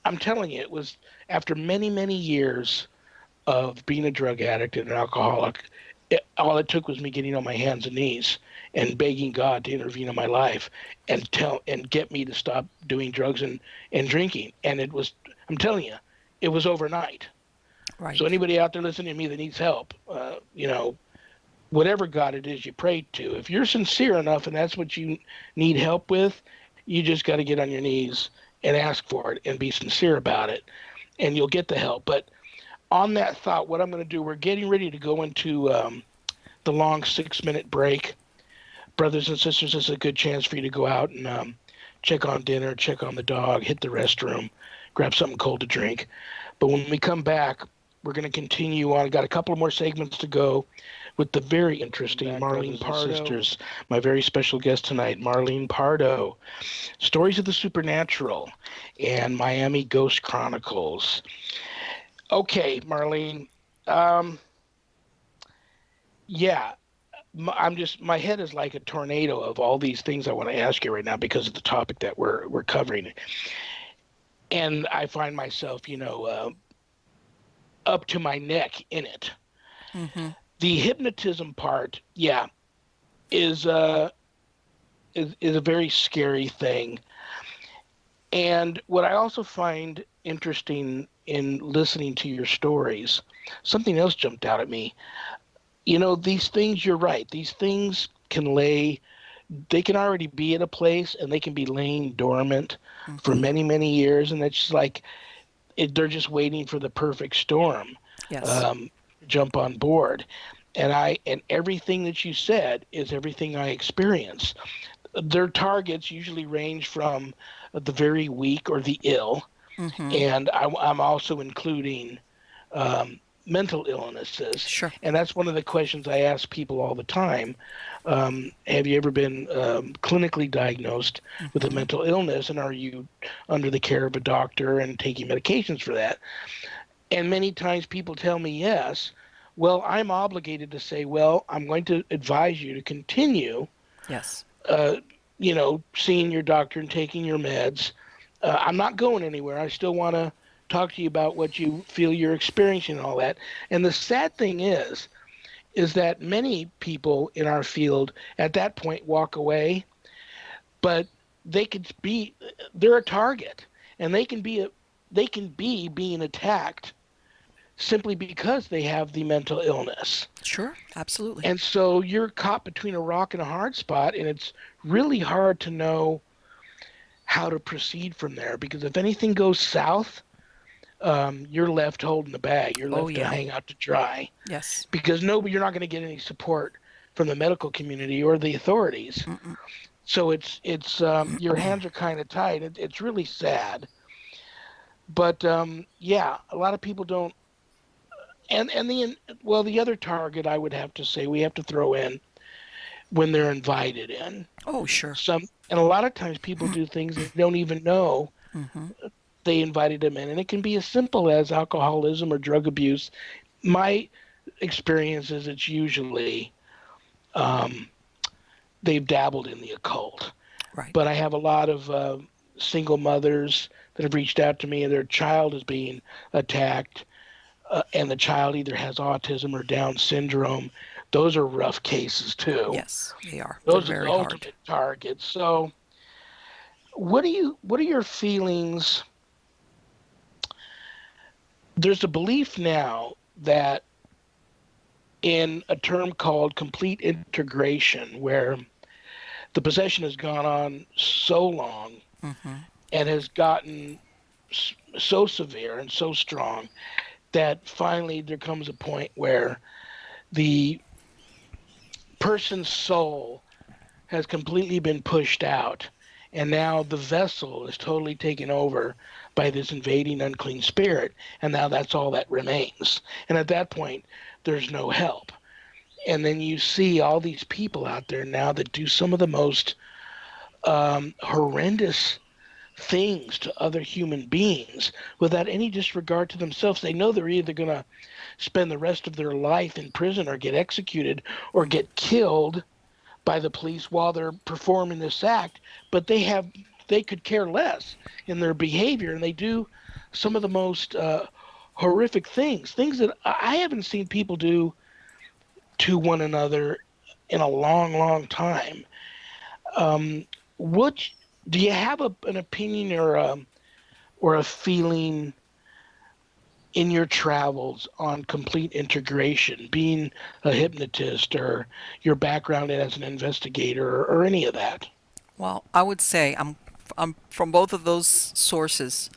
I'm telling you, it was after many, many years of being a drug addict and an alcoholic, all it took was me getting on my hands and knees and begging God to intervene in my life and get me to stop doing drugs and drinking. And I'm telling you, it was overnight. So Right. anybody out there listening to me that needs help, whatever God it is you pray to, if you're sincere enough and that's what you need help with, you just got to get on your knees and ask for it and be sincere about it, and you'll get the help. But on that thought, what I'm going to do, we're getting ready to go into the long 6-minute break. Brothers and sisters, this is a good chance for you to go out and check on dinner, check on the dog, hit the restroom, grab something cold to drink. But when we come back, we're going to continue on. Got a couple more segments to go with the very interesting Marlene Pardo, sisters. My very special guest tonight, Marlene Pardo. Stories of the Supernatural and Miami Ghost Chronicles. Okay, Marlene. Um, yeah, my head is like a tornado of all these things I want to ask you right now because of the topic that we're covering, and I find myself, up to my neck in it. Mm-hmm. The hypnotism part, yeah, is is a very scary thing. And what I also find interesting in listening to your stories, something else jumped out at me. These things, you're right, these things they can already be at a place and they can be laying dormant for Mm-hmm. many, many years. And it's just like they're just waiting for the perfect storm Yes. um, to jump on board. And everything that you said is everything I experience. Their targets usually range from the very weak or the ill, Mm-hmm. and I'm also including mental illnesses. Sure. And that's one of the questions I ask people all the time. Have you ever been clinically diagnosed with a Mm-hmm. mental illness, and are you under the care of a doctor and taking medications for that? And many times people tell me yes. Well, I'm obligated to say, well, I'm going to advise you to continue Yes. uh, seeing your doctor and taking your meds. I'm not going anywhere. I still want to talk to you about what you feel you're experiencing and all that. And the sad thing is that many people in our field at that point walk away, but they're a target, and they can be being attacked simply because they have the mental illness. Sure. Absolutely. And so you're caught between a rock and a hard spot, and it's really hard to know how to proceed from there because if anything goes south, you're left holding the bag. You're Oh left to yeah. hang out to dry Yes. because you're not going to get any support from the medical community or the authorities. Mm-mm. So it's your hands are kind of tied. It's really sad, but yeah, a lot of people don't. And the other target I would have to say we have to throw in when they're invited in. Oh sure. And a lot of times people do things they don't even know Mm-hmm. they invited them in, and it can be as simple as alcoholism or drug abuse. My experience is it's usually um, they've dabbled in the occult. Right. But I have a lot of single mothers that have reached out to me, and their child is being attacked, and the child either has autism or Down syndrome. those are rough cases too. Yes, they are. They're Those are the very hard. ultimate targets. So, what are your feelings? There's a belief now that in a term called complete integration, where the possession has gone on so long Mm-hmm. and has gotten so severe and so strong that finally there comes a point where the person's soul has completely been pushed out, and now the vessel is totally taken over by this invading unclean spirit, and now that's all that remains. And at that point, there's no help. And then you see all these people out there now that do some of the most horrendous things to other human beings without any disregard to themselves. They know they're either going to spend the rest of their life in prison or get executed or get killed by the police while they're performing this act, but they could care less in their behavior, and they do some of the most horrific things that I haven't seen people do to one another in a long, long time. Um, what do you have an opinion or a feeling in your travels on complete integration, being a hypnotist or your background as an investigator or any of that? Well, I would say I'm from both of those sources.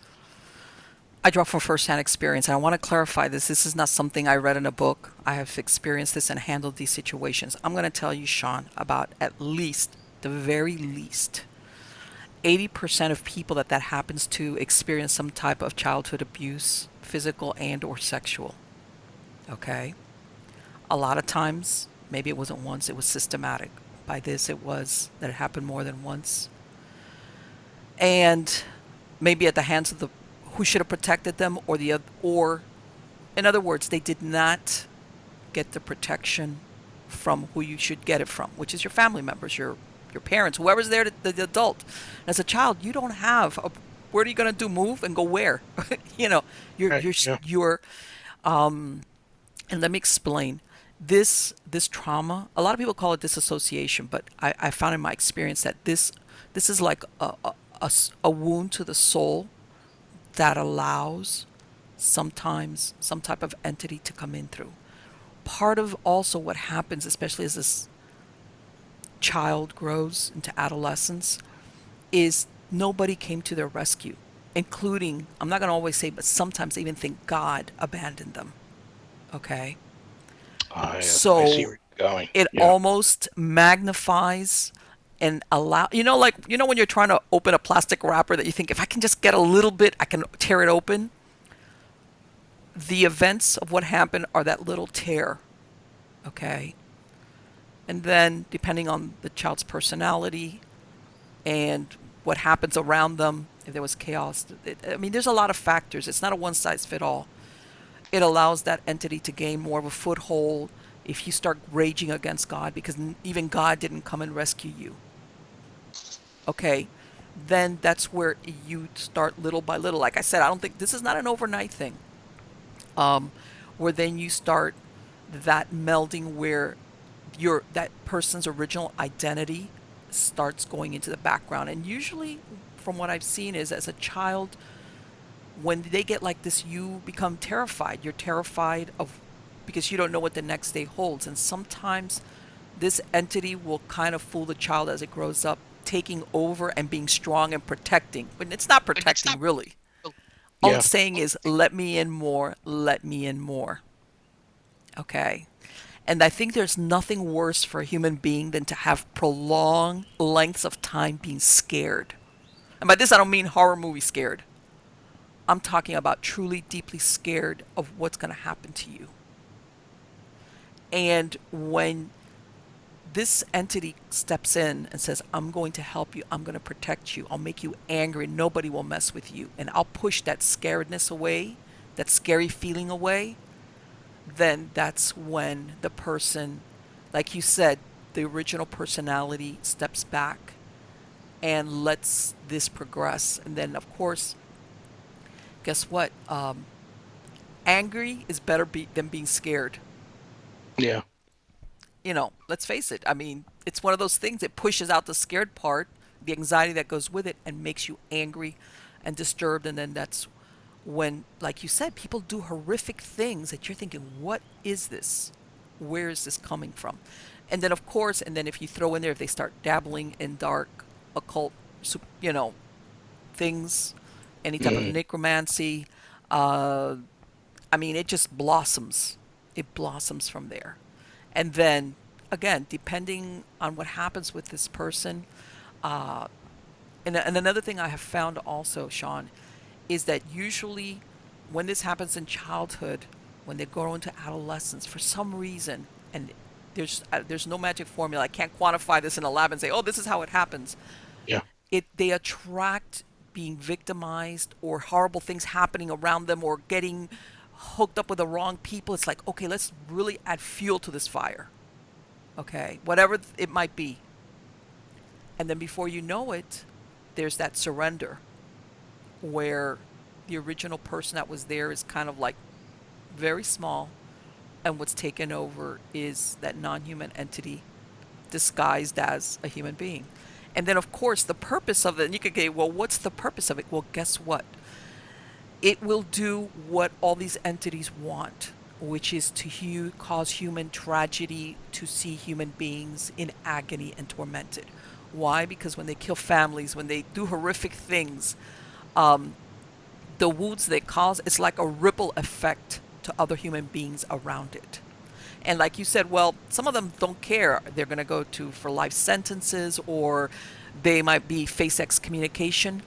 I draw from firsthand experience, and I want to clarify this. This is not something I read in a book. I have experienced this and handled these situations. I'm going to tell you, Shawn, about at least, the very least, 80% of people that happens to experience some type of childhood abuse, physical and or sexual. Okay? A lot of times, maybe it wasn't once, it was systematic. By this, it was that it happened more than once. And maybe at the hands of the who should have protected them, or in other words, they did not get the protection from who you should get it from, which is your family members, your parents, whoever's there, the adult. As a child, you don't have a, what are you going to do? Move and go where? you know, you're Right. you're Yeah. you're um and let me explain. This trauma, a lot of people call it disassociation, but I found in my experience that this is like a wound to the soul that allows sometimes some type of entity to come in through. Part of also what happens, especially as this child grows into adolescence, is nobody came to their rescue, including, I'm not going to always say, but sometimes they even think God abandoned them. Okay? I see So where you're going. it Yeah. almost magnifies and allow, like, when you're trying to open a plastic wrapper that you think, if I can just get a little bit, I can tear it open. The events of what happened are that little tear. Okay? And then, depending on the child's personality and what happens around them, if there was chaos, I mean, there's a lot of factors. It's not a one size fit all. It allows that entity to gain more of a foothold if you start raging against God because even God didn't come and rescue you. Okay? Then that's where you start little by little. Like I said, I don't think this is not an overnight thing. Um, where then you start that melding where your that person's original identity starts going into the background. And usually, from what I've seen, is as a child, when they get like this, you become terrified. You're terrified of because you don't know what the next day holds. And sometimes this entity will kind of fool the child as it grows up, taking over and being strong and protecting. But it's not protecting, really. All Yeah. it's saying is, let me in more, let me in more. Okay. And I think there's nothing worse for a human being than to have prolonged lengths of time being scared. And by this, I don't mean horror movie scared. I'm talking about truly deeply scared of what's going to happen to you. And when this entity steps in and says, I'm going to help you, I'm going to protect you, I'll make you angry, nobody will mess with you, and I'll push that scaredness away, that scary feeling away, then that's when the person, like you said, the original personality steps back and lets this progress. And then, of course, guess what? Angry is better than being scared. Yeah. let's face it. I mean, it's one of those things. It pushes out the scared part, the anxiety that goes with it, and makes you angry and disturbed. And then that's when, like you said, people do horrific things that you're thinking, what is this? Where is this coming from? And then, of course, and then if you throw in there, if they start dabbling in dark occult, things, any type of Mm. necromancy, uh, I mean, it just blossoms. It blossoms from there. And then, again, depending on what happens with this person, uh, and another thing I have found also, Shawn, is that usually when this happens in childhood, when they grow into adolescence, for some reason, and there's no magic formula. I can't quantify this in a lab and say, oh, this is how it happens. Yeah. They attract being victimized or horrible things happening around them or getting hooked up with the wrong people. It's like, okay, let's really add fuel to this fire. Okay, whatever it might be. And then before you know it, there's that surrender where the original person that was there is kind of like very small, and what's taken over is that non-human entity disguised as a human being. And then, of course, the purpose of it, and you could say, well, what's the purpose of it? Well, guess what? It will do what all these entities want, which is to cause human tragedy, to see human beings in agony and tormented. Why? Because when they kill families, when they do horrific things, um, the wounds they cause, it's like a ripple effect to other human beings around it. And like you said, well, some of them don't care. They're going to go to for life sentences, or they might be face excommunication.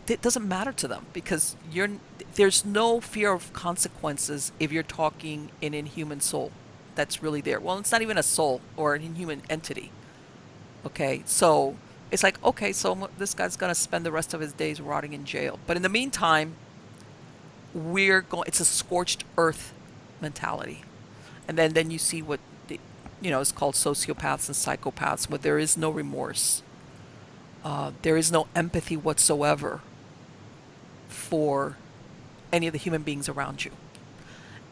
It doesn't matter to them because there's no fear of consequences if you're talking an inhuman soul that's really there. Well, it's not even a soul or an inhuman entity. Okay, so it's like, okay, so this guy's going to spend the rest of his days rotting in jail. But in the meantime, it's a scorched earth mentality. And then you see what is called sociopaths and psychopaths, where there is no remorse, there is no empathy whatsoever for any of the human beings around you.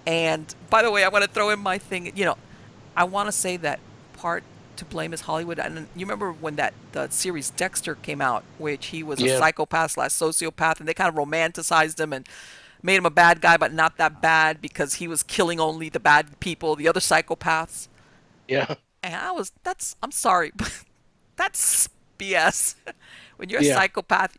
And by the way, I want to throw in my thing. I want to say that part to blame is Hollywood. And you remember when the series Dexter came out, which he was a Yeah. psychopath slash sociopath, and they kind of romanticized him and made him a bad guy, but not that bad because he was killing only the bad people, the other psychopaths. Yeah. And I'm sorry, but that's BS. When you're a Yeah. psychopath,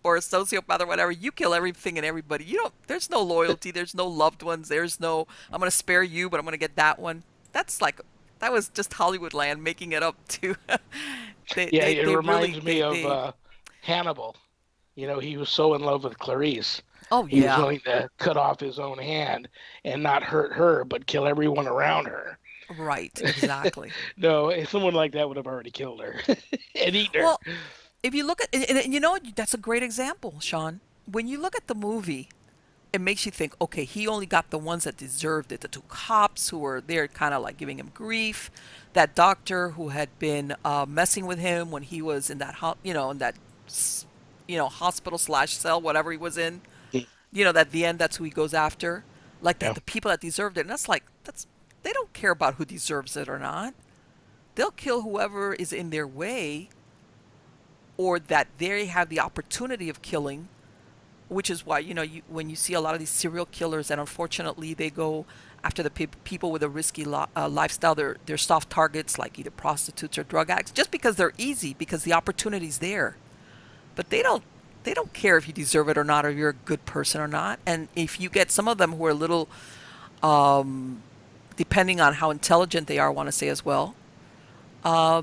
or a sociopath or whatever, you kill everything and everybody. There's no loyalty, there's no loved ones, there's no, I'm going to spare you, but I'm going to get that one. That's like, that was just Hollywood land making it up too. Yeah. It They really, reminds me of they, Hannibal. He was so in love with Clarice. oh He was yeah, willing to cut off his own hand and not hurt her, but kill everyone around her. right, exactly. No, someone like that would have already killed her and eaten her. Well, if you look at, and that's a great example, Shawn. When you look at the movie, it makes you think, okay, he only got the ones that deserved it. The two cops who were there kind of like giving him grief, that doctor who had been messing with him when he was in that, in that, hospital slash cell, whatever he was in. That at the end, that's who he goes after. Like that, Yeah. the people that deserved it. And that's like, they don't care about who deserves it or not. They'll kill whoever is in their way or that they have the opportunity of killing, which is why when you see a lot of these serial killers, and unfortunately they go after the people with a risky lifestyle, they're soft targets like either prostitutes or drug addicts, just because they're easy, because the opportunity's there. But they don't care if you deserve it or not, or you're a good person or not. And if you get some of them who are a little, um, depending on how intelligent they are, I want to say as well, uh,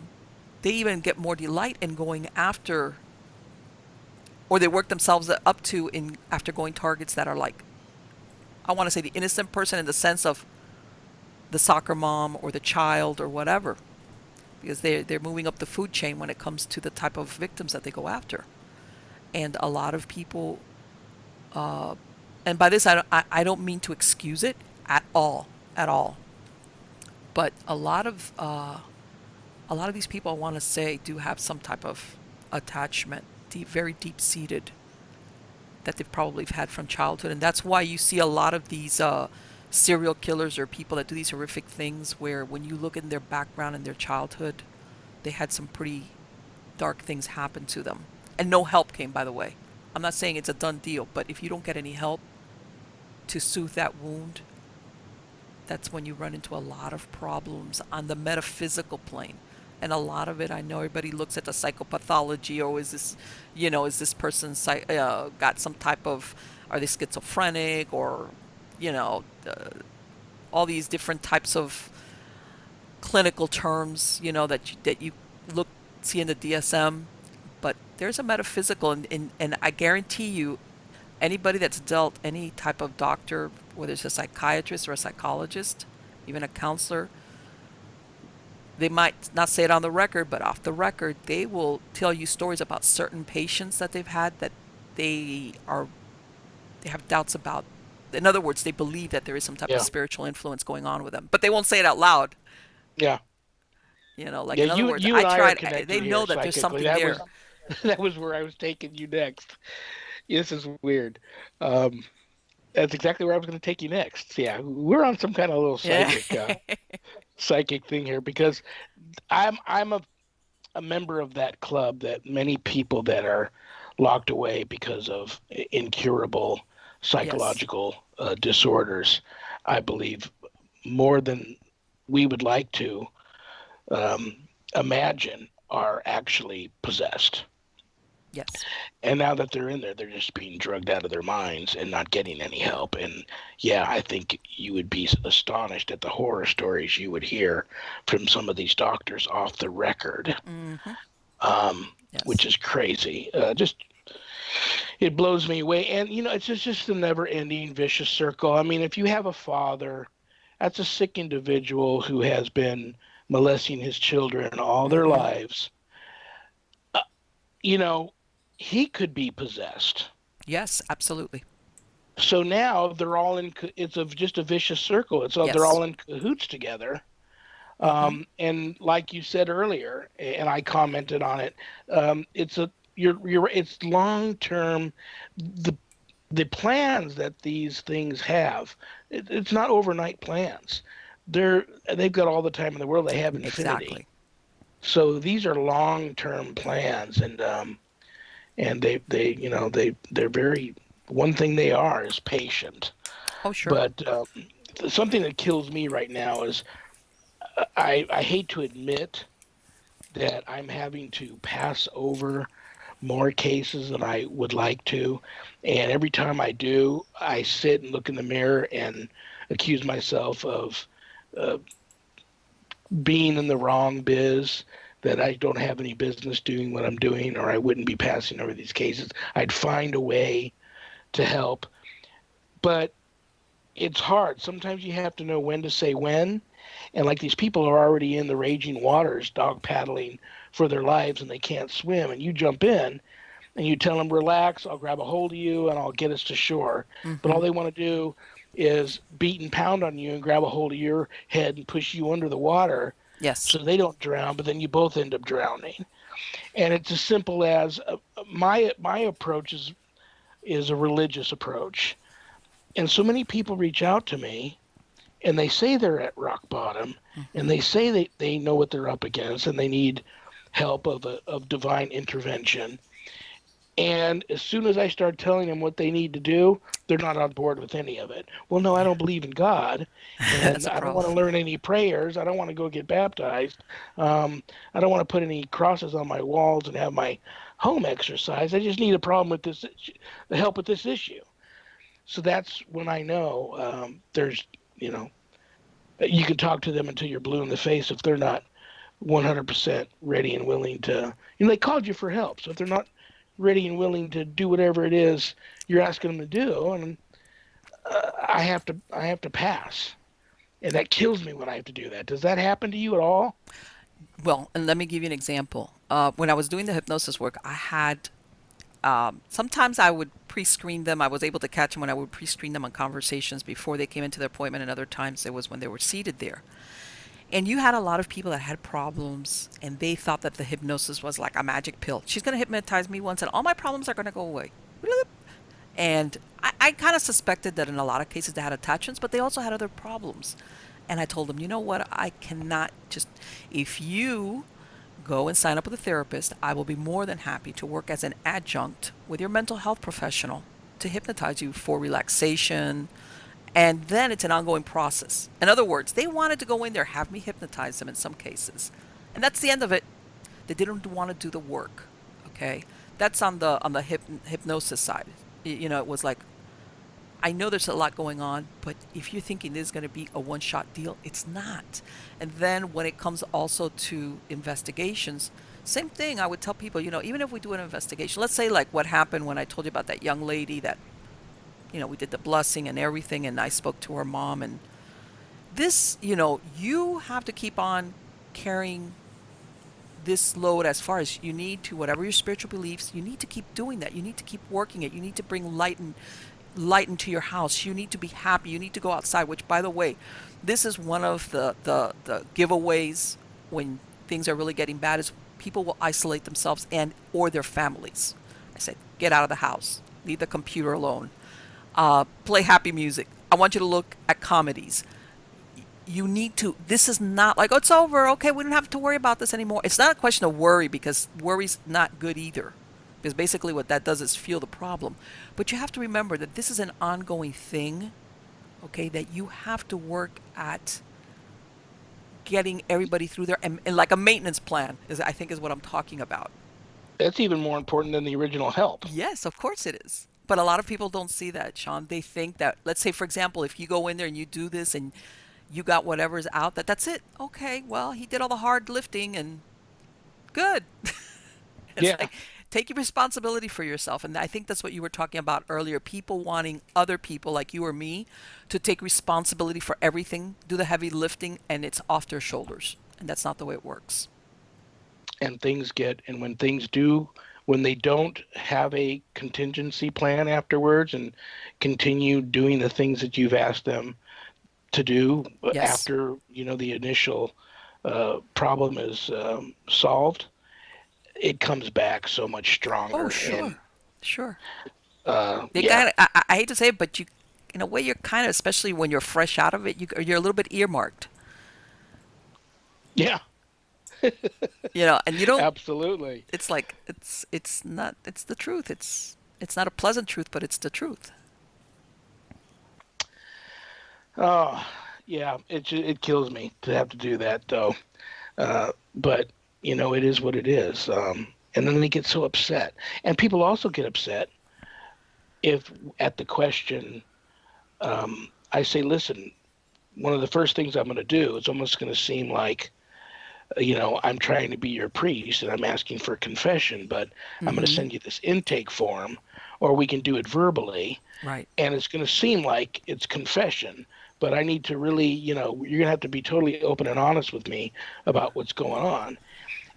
they even get more delight in going after, or they work themselves up to in after going targets that are like, I want to say the innocent person in the sense of the soccer mom or the child or whatever, because they're moving up the food chain when it comes to the type of victims that they go after. And a lot of people, uh, and by this I don't mean to excuse it at all, but a lot of these people, I want to say, do have some type of attachment, very deep seated, that they've probably had from childhood, and that's why you see a lot of these serial killers or people that do these horrific things where when you look in their background and their childhood, they had some pretty dark things happen to them. And no help came, by the way. I'm not saying it's a done deal, but if you don't get any help to soothe that wound, that's when you run into a lot of problems on the metaphysical plane. And a lot of it, I know everybody looks at the psychopathology, or is this, is this person got some type of, are they schizophrenic, or, all these different types of clinical terms, that you look see in the DSM. But there's a metaphysical, and I guarantee you, anybody that's dealt any type of doctor, whether it's a psychiatrist or a psychologist, even a counselor, they might not say it on the record, but off the record, they will tell you stories about certain patients that they've had that they are they have doubts about. In other words, they believe that there is some type of Yeah. spiritual influence going on with them, but they won't say it out loud. Yeah. Like Yeah, in other you words, you I and I are tried. They connected here know that there's psychically. something That there. was that was where I was taking you next. This is weird. Um, that's exactly where I was going to take you next. Yeah, we're on some kind of little Yeah. psychic thing here because I'm a member of that club that many people that are locked away because of incurable Yes. psychological disorders. I believe more than we would like to um, imagine are actually possessed. Yes. And now that they're in there, they're just being drugged out of their minds and not getting any help. And yeah, I think you would be astonished at the horror stories you would hear from some of these doctors off the record, Mm-hmm. um, which Yes. is crazy. Just it blows me away. And it's just a never-ending vicious circle. I mean, if you have a father, that's a sick individual who has been molesting his children all their Mm-hmm. lives. Uh, you know, he could be possessed. Yes. Absolutely. So now they're all in. It's just a vicious circle. It's all they're Yes. all in cahoots together. Mm-hmm. And like you said earlier, and I commented on it, it's a you're it's long term. The the plans that these things have, it's not overnight plans. They've got all the time in the world. They have infinity. Exactly. So these are long term plans, and they're very. One thing they are is patient. Oh, sure. But something that kills me right now is I hate to admit that I'm having to pass over more cases than I would like to. And every time I do, I sit and look in the mirror and accuse myself of uh, being in the wrong biz, that I don't have any business doing what I'm doing, or I wouldn't be passing over these cases. I'd find a way to help. But it's hard. Sometimes you have to know when to say when. And like these people are already in the raging waters, dog paddling for their lives, and they can't swim. And you jump in and you tell them, relax, I'll grab a hold of you and I'll get us to shore. But Mm-hmm. all they want to do is beat and pound on you and grab a hold of your head and push you under the water Yes. so they don't drown, but then you both end up drowning. And it's as simple as my approach is a religious approach. And so many people reach out to me and they say they're at rock bottom and Mm-hmm. they say they know what they're up against and they need help of divine intervention. And as soon as I start telling them what they need to do, they're not on board with any of it. Well, no, I Yeah. don't believe in God, That's and a I don't want to problem. learn any prayers. I don't want to go get baptized. I don't want to put any crosses on my walls and have my home exercise. I just need a problem with this, help with this issue. So that's when I know you know, you can talk to them until you're blue in the face if they're not 100% ready and willing to. They called you for help, so if they're not ready and willing to do whatever it is you're asking them to do, and I have to pass, and that kills me when I have to do that. Does that happen to you at all? Well, and let me give you an example. When I was doing the hypnosis work, I had sometimes I would pre-screen them. I was able to catch them when I would pre-screen them on conversations before they came into their appointment, and other times it was when they were seated there. And you had a lot of people that had problems, and they thought that the hypnosis was like a magic pill. She's going to hypnotize me once, and all my problems are going to go away. And I I kind of suspected that in a lot of cases they had attachments, but they also had other problems. And I told them, you know what? I cannot just, if you go and sign up with a therapist, I will be more than happy to work as an adjunct with your mental health professional to hypnotize you for relaxation. And then it's an ongoing process. In other words, they wanted to go in there, have me hypnotize them in some cases. And that's the end of it. They didn't want to do the work. Okay? That's on the hypnosis side. You know, it was like, I know there's a lot going on, but if you're thinking this is going to be a one shot deal, it's not. And then when it comes also to investigations, same thing. I would tell people, you know, even if we do an investigation, let's say like what happened when I told you about that young lady that, you know, we did the blessing and everything, and I spoke to her mom. And this, you know, you have to keep on carrying this load as far as you need to, whatever your spiritual beliefs, you need to keep doing that. You need to keep working it. You need to bring light into your house. You need to be happy. You need to go outside, which, by the way, this is one of the giveaways when things are really getting bad is people will isolate themselves and or their families. I said, get out of the house. Leave the computer alone. Play happy music. I want you to look at comedies. You need to, this is not like, oh, it's over. Okay, we don't have to worry about this anymore. It's not a question of worry because worry's not good either. Because basically what that does is fuel the problem. But you have to remember that this is an ongoing thing, okay, that you have to work at getting everybody through there and like a maintenance plan is I think is what I'm talking about. That's even more important than the original help. Yes, of course it is. But a lot of people don't see that, Sean. They think that, let's say, for example, if you go in there and you do this and you got whatever's out, that's it. Okay, well, he did all the hard lifting and good. It's Yeah. like take your responsibility for yourself. And I think that's what you were talking about earlier. People wanting other people like you or me to take responsibility for everything, do the heavy lifting, and it's off their shoulders. And that's not the way it works. And when things do, when they don't have a contingency plan afterwards and continue doing the things that you've asked them to do Yes. after, the initial problem is solved, it comes back so much Oh, stronger. And sure. Sure. They yeah, got I hate to say it, but you in a way you're kind of, especially when you're fresh out of it, you're a little bit earmarked. yeah, You know, and you don't absolutely. it's like it's not it's the truth. It's not a pleasant truth, but it's the truth. Oh, yeah, it kills me to have to do that though. But it is what it is. And then they get so upset, and people also get upset if at the question I say, listen, one of the first things I'm going to do is almost going to seem like I'm trying to be your priest and I'm asking for confession, but I'm going to Mhm. send you this intake form, or we can do it verbally, Right. and it's going to seem like it's confession. But I need to really, you're going to have to be totally open and honest with me about what's going on.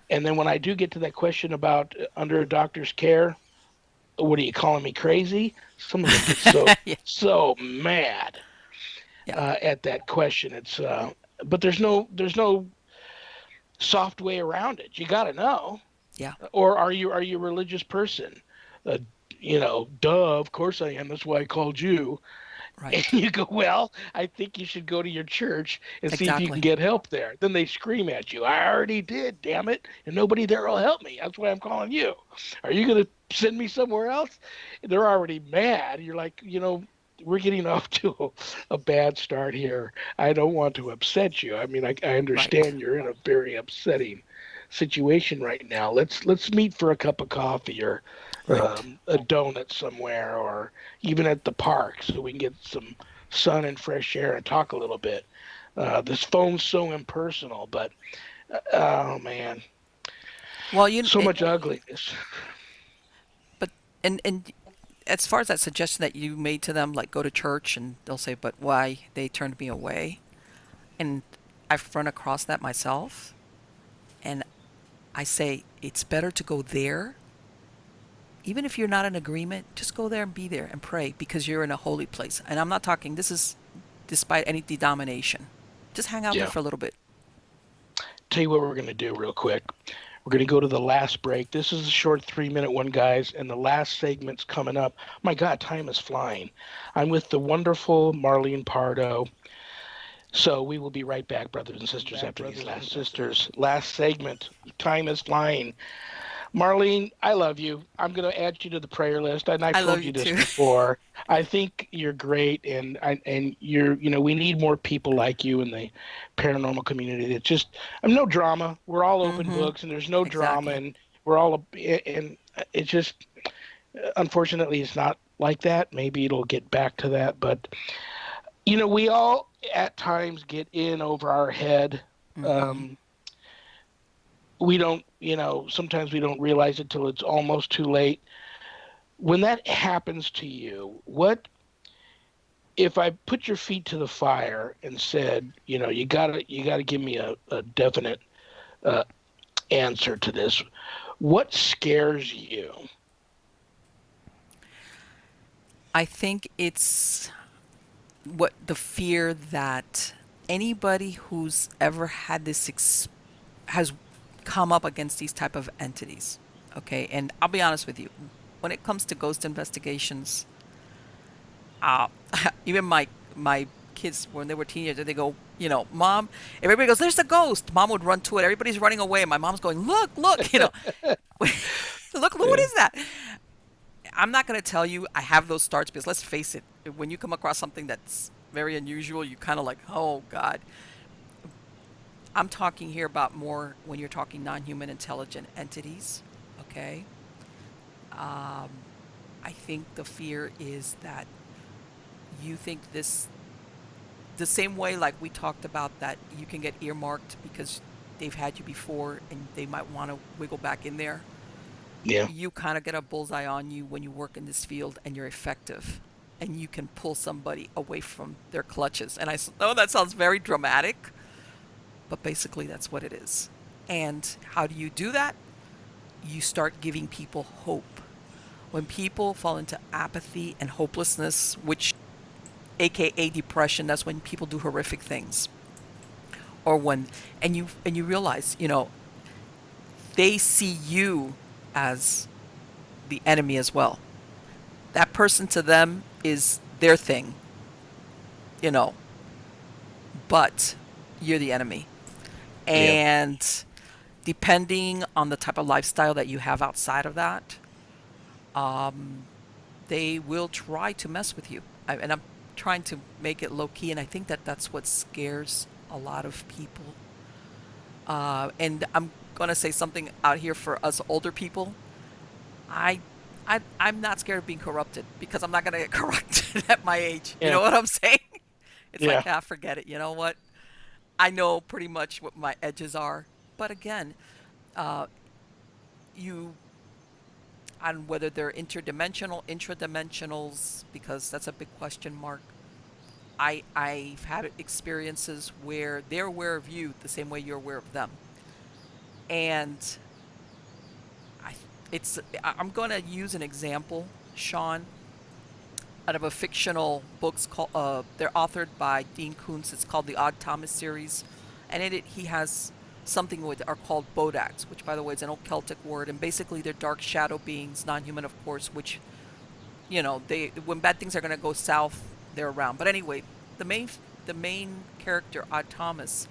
And then when I do get to that question about under a doctor's care, what are you calling me crazy? Some of them get so Yeah. so mad Yeah. at that question. But there's no soft way around it. You got to know. Yeah. Or are you a religious person? Uh, duh, of course I am. That's why I called you. And Right. you go, well, I think you should go to your church and see if you can Exactly. get help there. Then they scream at you. I already did, damn it. And nobody there will help me. That's why I'm calling you. Are you going to send me somewhere else? They're already mad. You're like, we're getting off to a bad start here. I don't want to upset you. I mean, I Right. understand you're in a very upsetting situation right now. Let's meet for a cup of coffee or Right. a donut somewhere, or even at the park, so we can get some sun and fresh air and talk a little bit. This phone's so impersonal, but oh man, Well, so much ugliness. but and as far as that suggestion that you made to them, like go to church, and they'll say, "But why?" They turned me away, and I've run across that myself, and I say it's better to go there, even if you're not in agreement. Just go there and be there and pray because you're in a holy place. And I'm not talking. This is despite any denomination. Just hang out there Yeah. for a little bit. Tell you what we're gonna do real quick. We're going to go to the last break. This is a short 3 minute one, guys, and the last segment's coming up. My God, time is flying. I'm with the wonderful Marlene Pardo. So we will be right back, brothers and sisters, after these last segment. Time is flying. Marlene, I love you. I'm going to add you to the prayer list, and I've I love told you you this too. before. I think you're great, and you're we need more people like you in the paranormal community. It's just I'm no drama. We're all open Mm-hmm. books, and there's no drama, Exactly. and we're all and it's just unfortunately it's not like that. Maybe it'll get back to that, but we all at times get in over our head. Mm-hmm. Um, we don't, sometimes we don't realize it till it's almost too late. When that happens to you, what if I put your feet to the fire and said, you gotta give me a definite uh, answer to this? What scares you? I think it's what the fear that anybody who's ever had has come up against these type of entities. Okay, and I'll be honest with you, when it comes to ghost investigations, uh, even my kids when they were teenagers, they go, mom, everybody goes, there's a ghost. Mom would run to it. Everybody's running away. My mom's going, look, look, look, what Yeah, is that? I'm not going to tell you I have those starts because let's face it, when you come across something that's very unusual, you kind of like, oh God. I'm talking here about more when you're talking non-human intelligent entities. Okay. Um, I think the fear is that you think this the same way like we talked about that you can get earmarked because they've had you before and they might want to wiggle back in there. yeah, You kind of get a bullseye on you when you work in this field and you're effective and you can pull somebody away from their clutches. And I know that sounds very dramatic, but basically that's what it is. And how do you do that? You start giving people hope. When people fall into apathy and hopelessness, which aka depression, that's when people do horrific things. Or when and you realize, they see you as the enemy as well. That person to them is their thing, you know, but you're the enemy. yeah, And depending on the type of lifestyle that you have outside of that, um, they will try to mess with you. And I'm trying to make it low key, and I think that that's what scares a lot of people. And I'm gonna say something out here for us older people. I, I'm not scared of being corrupted because I'm not gonna get corrupted at my age. You yeah, know what I'm saying? It's like, yeah, forget it. You know what? I know pretty much what my edges are. But again, uh, you on whether they're interdimensional, intradimensionals, because that's a big question mark. I've had experiences where they're aware of you the same way you're aware of them, and I I'm going to use an example, Sean, out of a fictional books called they're authored by Dean Koontz. It's called the Odd Thomas series, and in it he has something with are called bodaks, which by the way is an old Celtic word, and basically they're dark shadow beings, non-human of course, which they when bad things are going to go south, they're around. But anyway, the main the main character Odd Thomas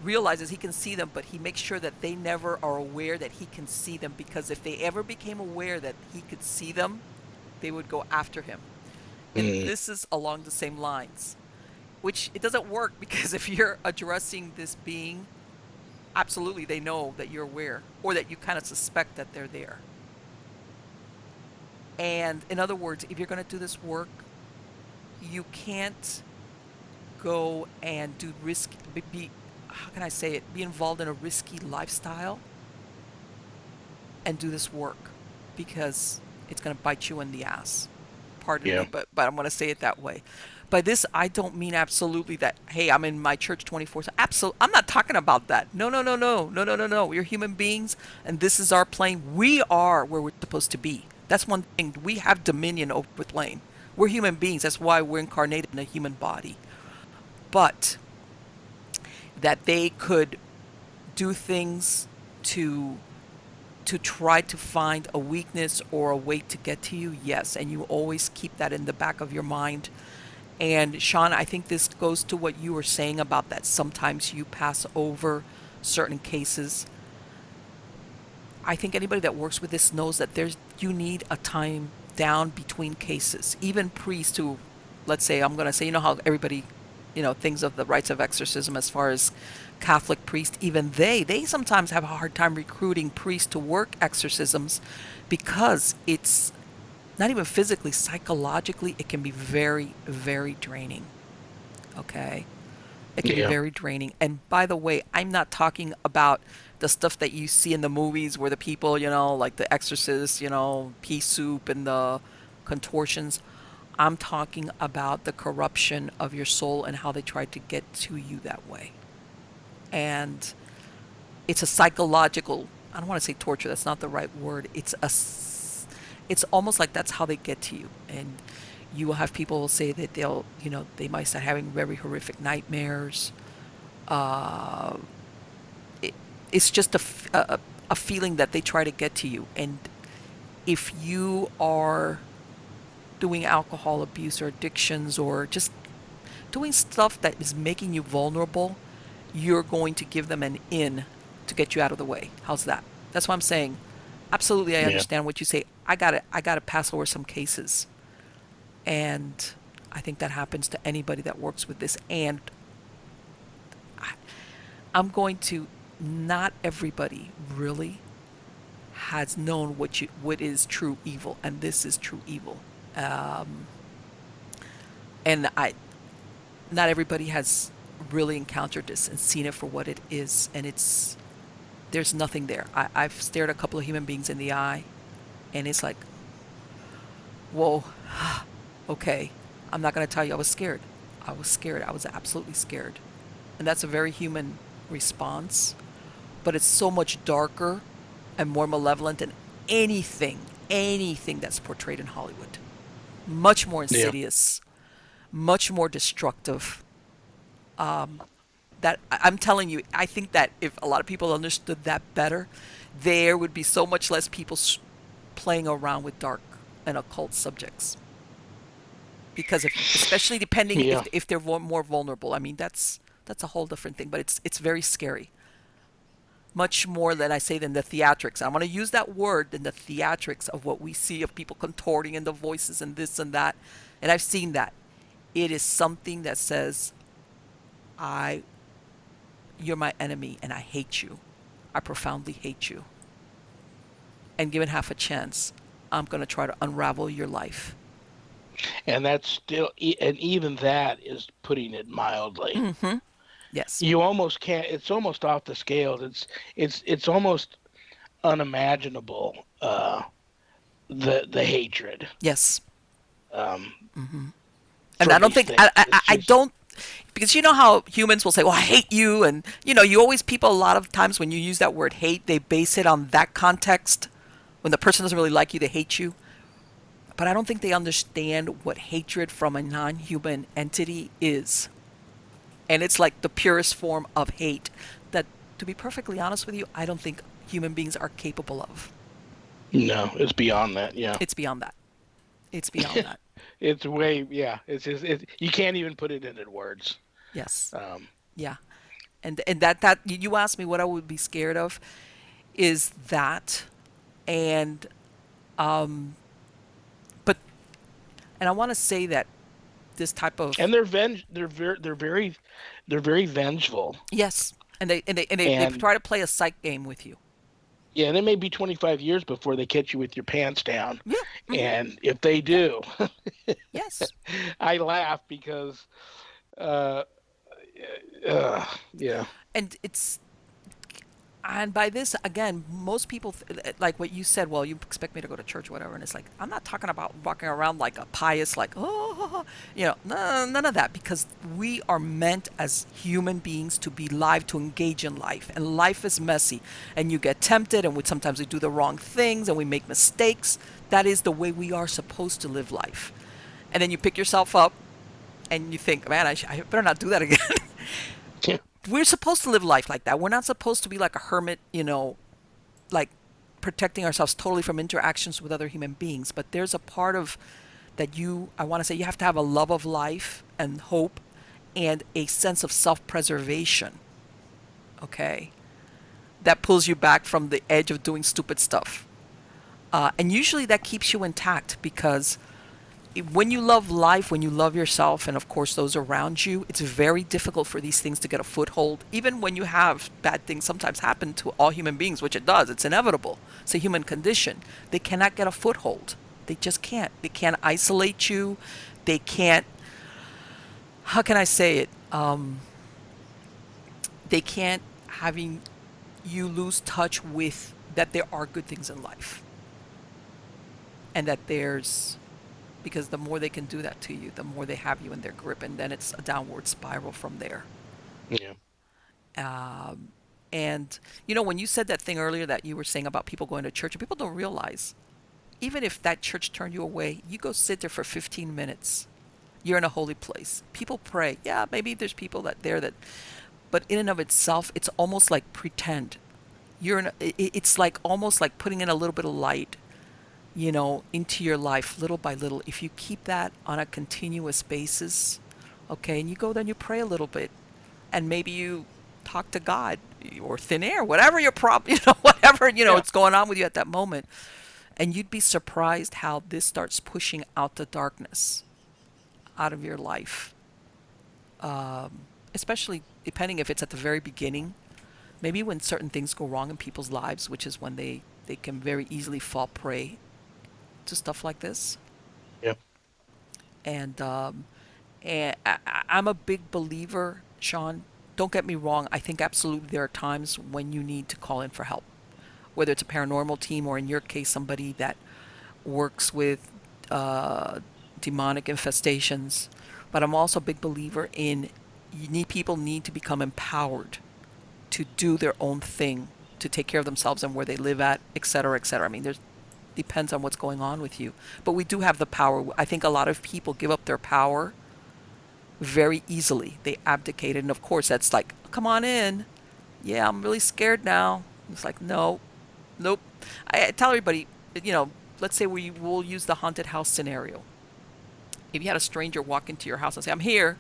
realizes he can see them, but he makes sure that they never are aware that he can see them, because if they ever became aware that he could see them, they would go after him. And mm, this is along the same lines, which it doesn't work because if you're addressing this being, absolutely they know that you're aware or that you kind of suspect that they're there. And in other words, if you're going to do this work, you can't go and do risk be how can I say it, be involved in a risky lifestyle and do this work, because it's going to bite you in the ass. Pardon yeah, me, but I'm going to say it that way. By this, I don't mean absolutely that, hey, I'm in my church 24. Absolutely, I'm not talking about that. No, no, no, no, no, no, no, no. We're human beings, and this is our plane. We are where we're supposed to be. That's one thing. We have dominion over the plane. We're human beings. That's why we're incarnated in a human body. But that they could do things to to try to find a weakness or a way to get to you, yes, and you always keep that in the back of your mind. And Shawn, I think this goes to what you were saying about that sometimes you pass over certain cases. I think anybody that works with this knows that there's you need a time down between cases. Even priests who, let's say, I'm going to say, you know how everybody, thinks of the rites of exorcism as far as Catholic priests, even they sometimes have a hard time recruiting priests to work exorcisms because it's not even physically, psychologically, it can be very, very draining. Okay. It can be Yeah. very draining. And by the way, I'm not talking about the stuff that you see in the movies where the people, like the exorcist, pea soup and the contortions. I'm talking about the corruption of your soul and how they tried to get to you that way. And it's a psychological, I don't want to say torture, that's not the right word. It's almost like that's how they get to you. And you will have people say that they might start having very horrific nightmares. Uh, it, it's just a feeling that they try to get to you. And if you are doing alcohol abuse or addictions or just doing stuff that is making you vulnerable, you're going to give them an in to get you out of the way. How's that? That's why I'm saying, absolutely, I Yeah. understand what you say. I gotta pass over some cases, and I think that happens to anybody that works with this. And I, I'm going to. Not everybody really has known what is true evil, and this is true evil. Um, and not everybody has really encountered this and seen it for what it is, and there's nothing there. I've stared a couple of human beings in the eye, and it's like, whoa, okay. I'm not going to tell you I was scared. I was scared. I was absolutely scared. And that's a very human response, but it's so much darker and more malevolent than anything that's portrayed in Hollywood. Much more Yeah. insidious, much more destructive. That I'm telling you, I think that if a lot of people understood that better, there would be so much less people playing around with dark and occult subjects. Because especially depending Yeah. if they're more vulnerable, I mean that's a whole different thing. But it's very scary, much more than I say than the theatrics. I want to use that word than the theatrics of what we see of people contorting in the voices and this and that. And I've seen that. It is something that says, I you're my enemy and I hate you. I profoundly hate you. And given half a chance, I'm going to try to unravel your life. And that's still, and even that is putting it mildly. Mm-hmm. Yes. You almost can't. It's almost off the scale. It's almost unimaginable. The hatred Yes. um, Mm-hmm. And for I don't these think things. It's I just don't, because you know how humans will say, "Well, I hate you," and you always people a lot of times when you use that word hate, they base it on that context. When the person doesn't really like you, they hate you. But I don't think they understand what hatred from a non-human entity is, and it's like the purest form of hate. That, to be perfectly honest with you, I don't think human beings are capable of. no. It's beyond that. Yeah. It's beyond that. It's beyond that. It's way. Yeah. It's just. You can't even put it into words. Yes. Um, Yeah. And that you asked me what I would be scared of is that, and um but and I want to say that this type of, and they're very vengeful. yes, and they And try to play a psych game with you. yeah, and it may be 25 years before they catch you with your pants down. Yeah. Hmm. And if they Yeah. do, Yes. I laugh because, uh, yeah, And it's, and by this again, most people like what you said, well, you expect me to go to church or whatever, and it's like, I'm not talking about walking around like a pious, like, oh, no, none of that, because we are meant as human beings to be live, to engage in life, and life is messy, and you get tempted, and sometimes we do the wrong things and we make mistakes. That is the way we are supposed to live life. And then you pick yourself up and you think, man, I better not do that again. We're supposed to live life like that. We're not supposed to be like a hermit, like protecting ourselves totally from interactions with other human beings, but there's a part of that I want to say you have to have a love of life and hope and a sense of self-preservation, okay, that pulls you back from the edge of doing stupid stuff. And usually that keeps you intact because when you love life, when you love yourself, and of course those around you, it's very difficult for these things to get a foothold. Even when you have bad things sometimes happen to all human beings, which it does, it's inevitable. It's a human condition. They cannot get a foothold. They just can't. They can't isolate you. They can't, how can I say it? They can't having you lose touch with that there are good things in life and that there's because the more they can do that to you, the more they have you in their grip, and then it's a downward spiral from there. Yeah. Um, and when you said that thing earlier that you were saying about people going to church, people don't realize even if that church turned you away, you go sit there for 15 minutes. You're in a holy place. People pray. Yeah, maybe there's people that, but in and of itself, it's almost like pretend. It's like almost like putting in a little bit of light into your life little by little. If you keep that on a continuous basis, okay, and you go then you pray a little bit, and maybe you talk to God or thin air, whatever your problem, whatever Yeah. it's going on with you at that moment, and you'd be surprised how this starts pushing out the darkness out of your life, especially depending if it's at the very beginning. Maybe when certain things go wrong in people's lives, which is when they can very easily fall prey to stuff like this. Yeah. And I'm a big believer, Sean. Don't get me wrong. I think absolutely there are times when you need to call in for help, whether it's a paranormal team or in your case somebody that works with uh, demonic infestations. But I'm also a big believer in people need to become empowered to do their own thing, to take care of themselves and where they live at, et cetera, et cetera. I mean, there's depends on what's going on with you. But we do have the power. I think a lot of people give up their power very easily. They abdicate it. And of course, that's like, come on in. Yeah, I'm really scared now. It's like, no, nope. I tell everybody, you know, let's say we will use the haunted house scenario. If you had a stranger walk into your house and say, I'm here,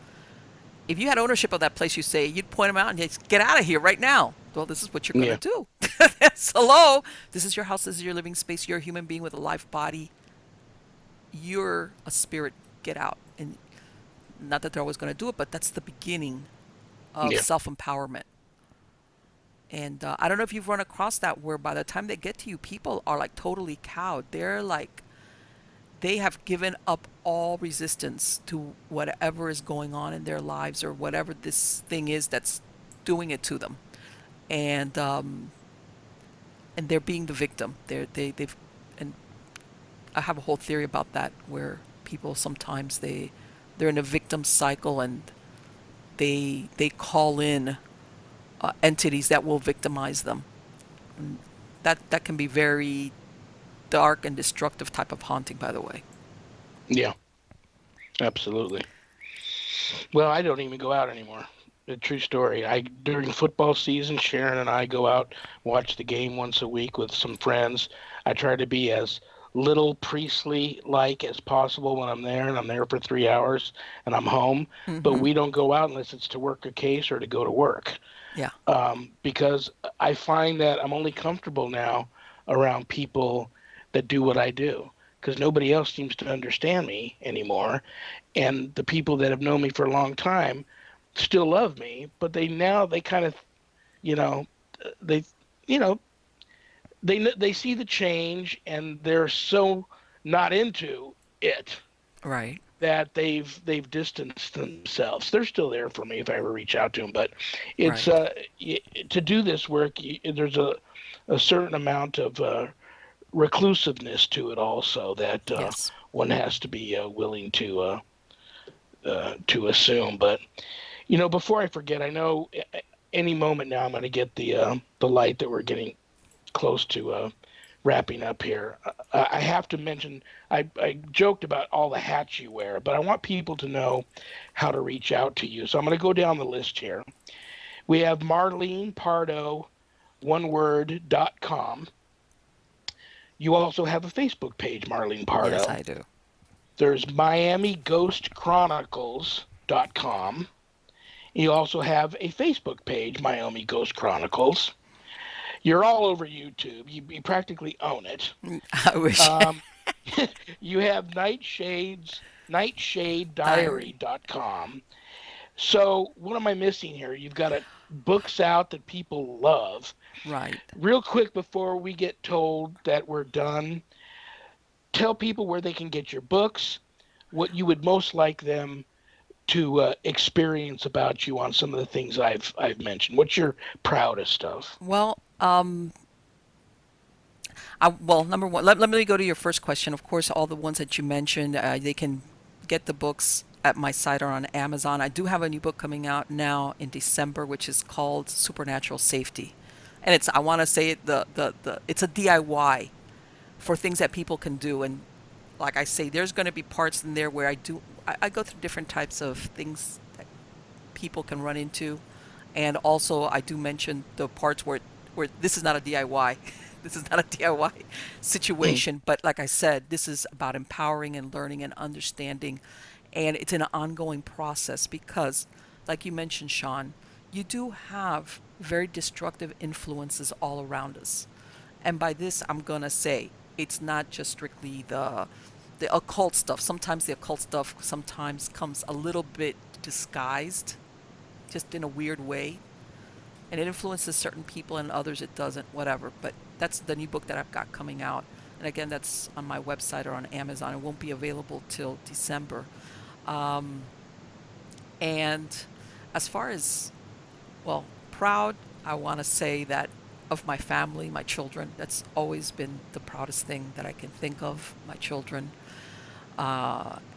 if you had ownership of that place, you say, you'd point them out and you'd get out of here right now. Well, this is what you're going to Yeah. do. Hello, this is your house. This is your living space. You're a human being with a life body. You're a spirit. Get out. And not that they're always going to do it, but that's the beginning of Yeah. self-empowerment. And I don't know if you've run across that where by the time they get to you, people are like totally cowed. They're like, they have given up all resistance to whatever is going on in their lives or whatever this thing is that's doing it to them. And they're being the victim. They've and I have a whole theory about that where people sometimes they're in a victim cycle and they call in entities that will victimize them. And that can be very dark and destructive type of haunting, by the way. Yeah. Absolutely. Well, I don't even go out anymore. A true story. I during football season, Sharon and I go out, watch the game once a week with some friends. I try to be as little priestly like as possible when I'm there, and I'm there for 3 hours and I'm home. But Mm-hmm. we don't go out unless it's to work a case or to go to work. Yeah. Because I find that I'm only comfortable now around people that do what I do because nobody else seems to understand me anymore. And the people that have known me for a long time still love me, but they kind of, you know, they, you know, they see the change and they're so not into it Right. that they've distanced themselves. They're still there for me if I ever reach out to them, but it's Right. to do this work. There's a certain amount of reclusiveness to it also that Yes. one has to be willing to assume. But before I forget, I know any moment now I'm going to get the light that we're getting close to wrapping up here. I have to mention I joked about all the hats you wear, but I want people to know how to reach out to you. So I'm going to go down the list here. We have Marlene Pardo, one word, .com. You also have a Facebook page, Marlene Yes, Pardo. I do. There's MiamiGhostChronicles.com. You also have a Facebook page, Miami Ghost Chronicles. You're all over YouTube. You practically own it. I wish. Um, you have Diary. nightshadediary.com. So what am I missing here? You've got books out that people love. Right. Real quick before we get told that we're done, tell people where they can get your books, what you would most like them to experience about you on some of the things I've mentioned. What's your proudest of? Well, number one, let me go to your first question. Of course, all the ones that you mentioned, they can get the books at my site or on Amazon. I do have a new book coming out now in December, which is called Supernatural Safety, and I want to say it it's a DIY for things that people can do. And like I say, there's going to be parts in there where I go through different types of things that people can run into, and also I do mention the parts where this is not a DIY. This is not a DIY Mm, situation, but like I said, this is about empowering and learning and understanding, and it's an ongoing process because, like you mentioned, Sean, you do have very destructive influences all around us. And by this, I'm gonna say it's not just strictly the occult stuff. Sometimes the occult stuff sometimes comes a little bit disguised, just in a weird way, and it influences certain people and others it doesn't. Whatever. But that's the new book that I've got coming out. And again, that's on my website or on Amazon. It won't be available till December. Um, and as far as, well, proud, I want to say that of my family, my children, that's always been the proudest thing that I can think of, my children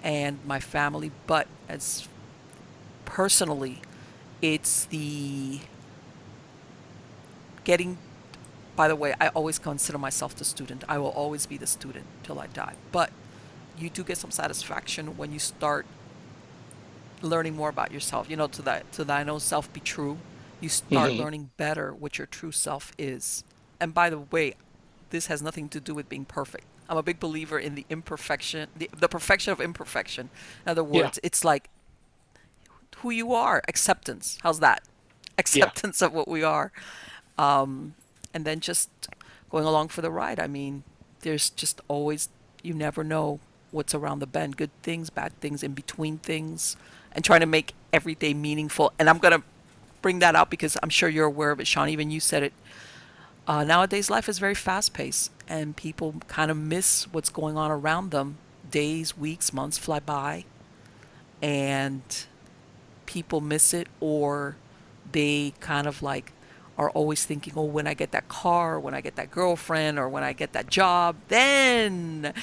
and my family. But as personally, it's the getting, by the way, I always consider myself the student. I will always be the student till I die. But you do get some satisfaction when you start learning more about yourself. To thine own self be true. You start hmm learning better what your true self is. And by the way, this has nothing to do with being perfect. I'm a big believer in the imperfection, the perfection of imperfection. In other Yeah, words, it's like who you are, acceptance. How's that? yeah, Acceptance of what we are. Um, and then just going along for the ride. I mean, there's just always, you never know what's around the bend, good things, bad things, in between things, and trying to make every day meaningful. And I'm going to bring that out because I'm sure you're aware of it, Sean. Even you said it. Nowadays, life is very fast paced, and people kind of miss what's going on around them. Days, weeks, months fly by, and people miss it, or they kind of like are always thinking, oh, when I get that car, when I get that girlfriend, or when I get that job, then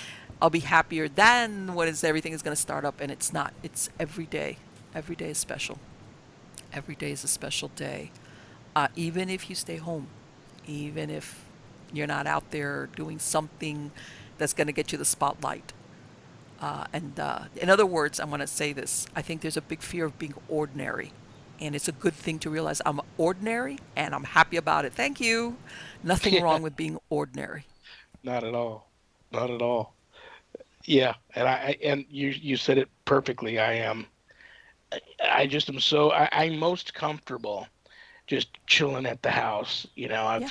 I'll be happier. Then when is everything is going to start up? And it's not. It's every day. Every day is special. Every day is a special day. Even if you stay home, even if you're not out there doing something that's going to get you the spotlight. And in other words, I'm going to say this. I think there's a big fear of being ordinary. And it's a good thing to realize I'm ordinary and I'm happy about it. Thank you. Nothing yeah. wrong with being ordinary. Not at all. Not at all. Yeah, and and you said it perfectly. I just am so I'm most comfortable just chilling at the house. Yeah.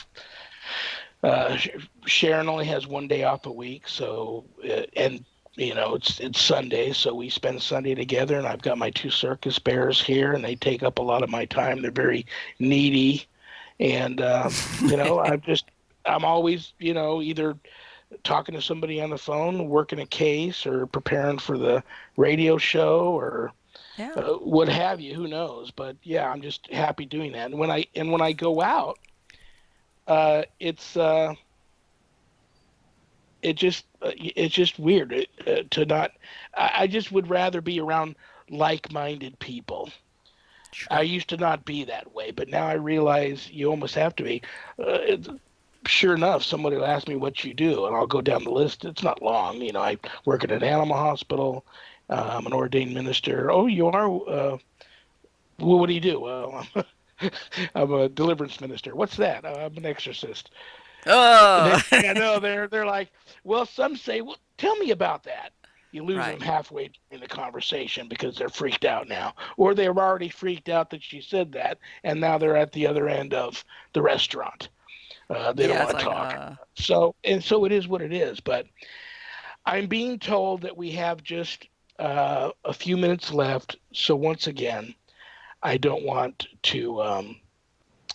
Uh, Sharon only has 1 day off a week, so and it's Sunday, so we spend Sunday together. And I've got my two circus bears here, and they take up a lot of my time. They're very needy, and I'm always either talking to somebody on the phone, working a case, or preparing for the radio show, or Yeah. what have you. Who knows? But yeah, I'm just happy doing that. And when I go out, it's it's just weird to not. I just would rather be around like-minded people. I True. used to not be that way, but now I realize you almost have to be. Sure enough, somebody will ask me what you do, and I'll go down the list. It's not long. I work at an animal hospital. I'm an ordained minister. Oh, you are? Well, what do you do? Well, I'm a deliverance minister. What's that? I'm an exorcist. Oh, Yeah, no, they're like, well, some say, well, tell me about that. You lose right. them halfway in the conversation because they're freaked out now, or they were already freaked out that she said that, and now they're at the other end of the restaurant. They don't Yeah, it's want to like, talk. So it is what it is. But I'm being told that we have just a few minutes left. So once again, I don't want to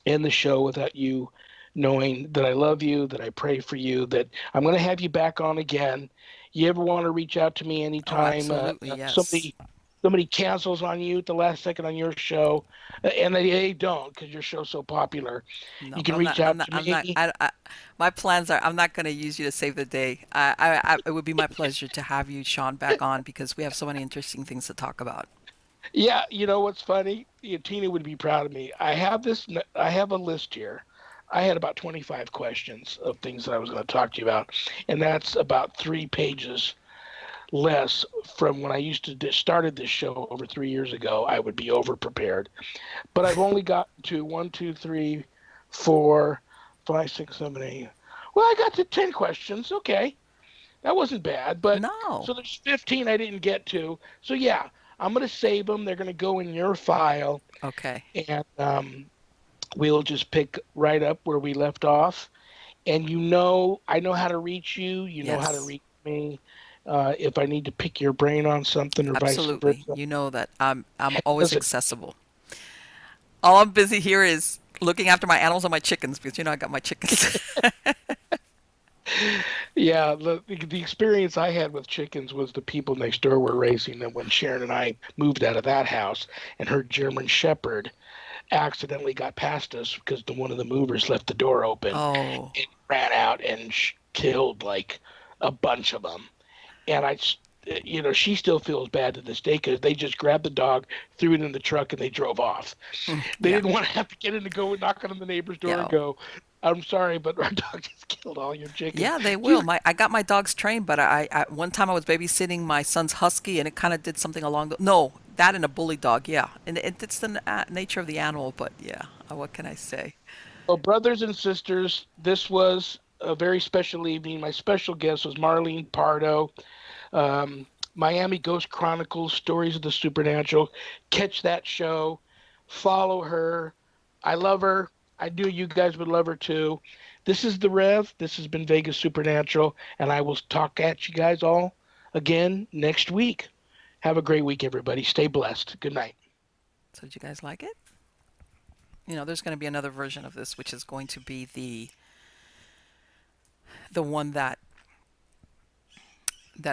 end the show without you knowing that I love you, that I pray for you, that I'm going to have you back on again. You ever want to reach out to me oh, anytime absolutely, yes. somebody cancels on you at the last second on your show, and they don't because your show's so popular, No, you but can reach out to I'm not, me. my plans are, I'm not going to use you to save the day. It would be my pleasure to have you, Sean, back on because we have so many interesting things to talk about. Yeah, you know what's funny? Yeah, Tina would be proud of me. I have a list here. I had about 25 questions of things that I was going to talk to you about, and that's about 3 pages less from when I used to started this show over 3 years ago. I would be over prepared, but I've only gotten to one, two, three, four, five, six, seven, eight. Well, I got to 10 questions. Okay, that wasn't bad. But No. so there's 15 I didn't get to. So yeah, I'm gonna save them. They're gonna go in your file, Okay. and we'll just pick right up where we left off. And I know how to reach you. You know how to Yes. reach me. If I need to pick your brain on something or vice Absolutely. versa. You know that I'm always Listen, accessible. All I'm busy here is looking after my animals and my chickens because you know I got my chickens. yeah, the experience I had with chickens was the people next door were raising them when Sharon and I moved out of that house, and her German Shepherd accidentally got past us because one of the movers left the door open Oh, and ran out and killed like a bunch of them. And she still feels bad to this day because they just grabbed the dog, threw it in the truck, and they drove off. They yeah. didn't want to have to get in to go and knock on the neighbor's door and Yeah. go, "I'm sorry, but our dog just killed all your chickens." Yeah, they Do you will. My I got my dogs trained, but one time I was babysitting my son's husky, and it kind of did something along the no that and a bully dog. Yeah, and it's the nature of the animal. But yeah, what can I say? Well, brothers and sisters, this was a very special evening. My special guest was Marlene Pardo, um, Miami Ghost Chronicles, Stories of the Supernatural. Catch that show, follow her. I love her. I knew you guys would love her too. This is the Rev. This has been Vegas Supernatural, and I will talk at you guys all again next week. Have a great week, everybody. Stay blessed. Good night. So did you guys like it? You know, there's going to be another version of this, which is going to be the one that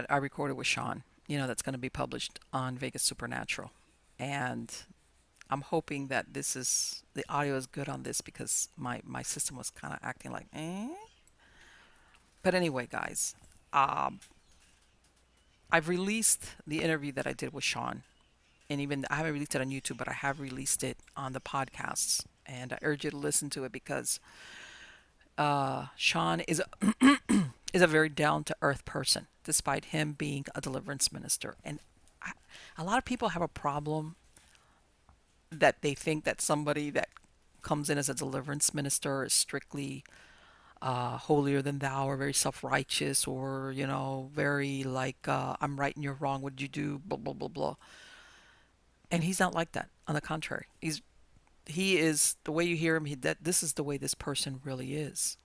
I recorded with Sean. You know, that's going to be published on Vegas Supernatural, and I'm hoping that the audio is good on this because my system was kind of acting like eh. But anyway, guys, um, I've released the interview that I did with Sean, and even I haven't released it on YouTube, but I have released it on the podcasts, and I urge you to listen to it because Sean is is a very down to earth person, despite him being a deliverance minister. And I, a lot of people have a problem that they think that somebody that comes in as a deliverance minister is strictly holier than thou or very self-righteous or very like I'm right and you're wrong, what did you do, blah blah blah blah. And he's not like that. On the contrary, he is the way you hear him, that this is the way this person really is.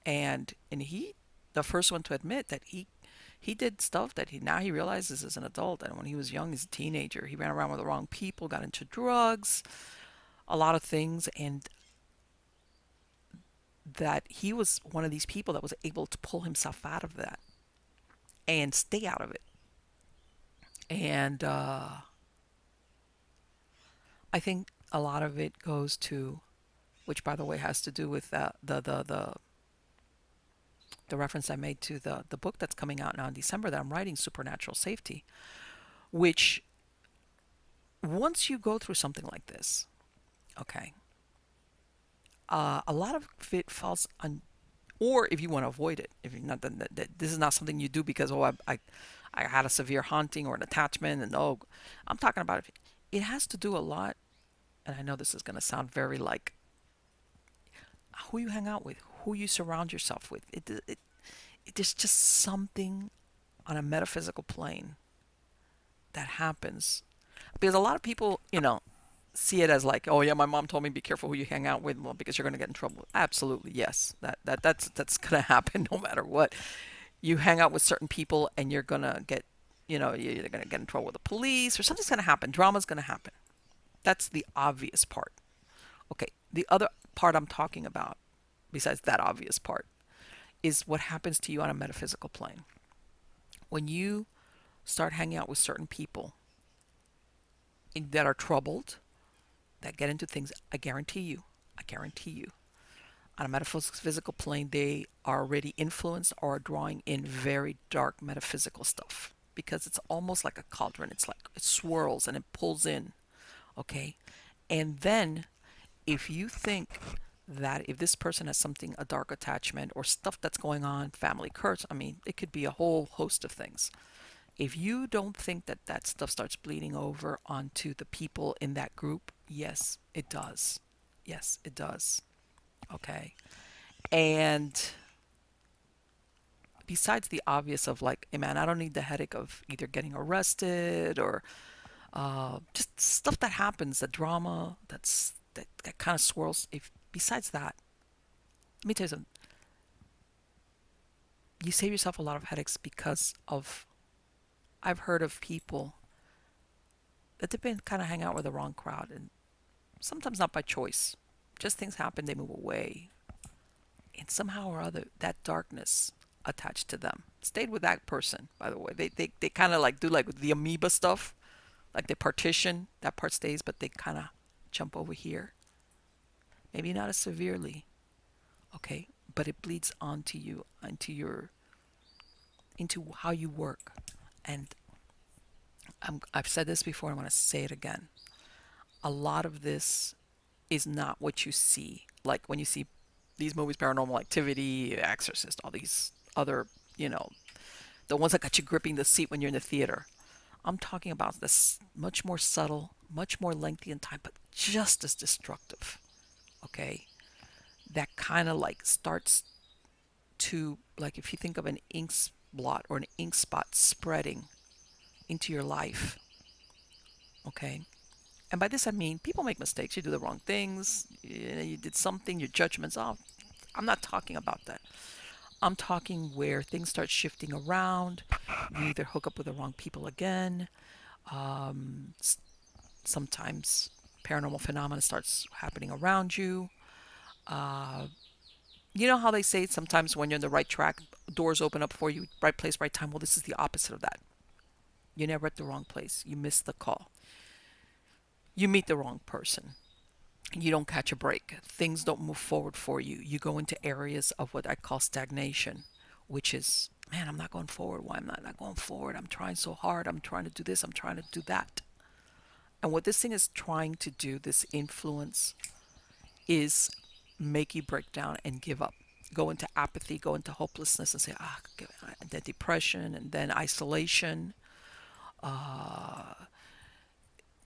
And he the first one to admit that he did stuff that he realizes as an adult, and when he was young as a teenager he ran around with the wrong people, got into drugs, a lot of things, and that he was one of these people that was able to pull himself out of that and stay out of it. And I think a lot of it goes to, which by the way has to do with the reference I made to the book that's coming out now in December that I'm writing, Supernatural Safety, which once you go through something like this, okay, a lot of it falls on, or if you want to avoid it, if you're not that this is not something you do because I had a severe haunting or an attachment, and oh, I'm talking about it has to do a lot, and I know this is going to sound very like who you hang out with, who you surround yourself with. There's just something on a metaphysical plane that happens because a lot of people, see it as like, oh yeah, my mom told me be careful who you hang out with, well, because you're going to get in trouble. Absolutely, yes, that's going to happen no matter what. You hang out with certain people, and you're going to get, you're either going to get in trouble with the police or something's going to happen. Drama's going to happen. That's the obvious part. Okay, the other part I'm talking about, besides that obvious part, is what happens to you on a metaphysical plane. When you start hanging out with certain people that are troubled, that get into things, I guarantee you, on a metaphysical plane, they are already influenced or are drawing in very dark metaphysical stuff because it's almost like a cauldron. It's like it swirls and it pulls in, okay? And then if you think that if this person has something, a dark attachment or stuff that's going on, family curse, I mean, it could be a whole host of things. If you don't think that that stuff starts bleeding over onto the people in that group, yes, it does. Yes, it does. Okay. And besides the obvious of like, hey man, I don't need the headache of either getting arrested or just stuff that happens, the drama that kind of swirls. If besides that, let me tell you something. You save yourself a lot of headaches because of. I've heard of people that they've been kind of hang out with the wrong crowd, and sometimes not by choice. Just things happen, they move away, and somehow or other, that darkness attached to them stayed with that person. By the way, they kind of like do like the amoeba stuff, like they partition that part stays, but they kind of jump over here. Maybe not as severely, okay, but it bleeds onto you, into how you work. And I've said this before, I'm going to say it again. A lot of this is not what you see. Like when you see these movies, Paranormal Activity, Exorcist, all these other, you know, the ones that got you gripping the seat when you're in the theater. I'm talking about this much more subtle, much more lengthy in time, but just as destructive. Okay? That kind of like starts to, like, if you think of an ink blot or an ink spot spreading into your life. Okay? And by this I mean people make mistakes. You do the wrong things. You did something. Your judgment's off. I'm not talking about that. I'm talking where things start shifting around. You either hook up with the wrong people again. Um, Sometimes paranormal phenomena starts happening around you. Uh, you know how they say sometimes when you're in the right track, doors open up for you, right place, right time. Well, this is the opposite of that. You're never at the wrong place. You miss the call. You meet the wrong person. You don't catch a break. Things don't move forward for you. You go into areas of what I call stagnation, which is, man, I'm not going forward. Why am I not going forward? I'm trying so hard. I'm trying to do this. I'm trying to do that. And what this thing is trying to do, this influence, is make you break down and give up. Go into apathy, go into hopelessness, and say, and then depression, and then isolation. Uh,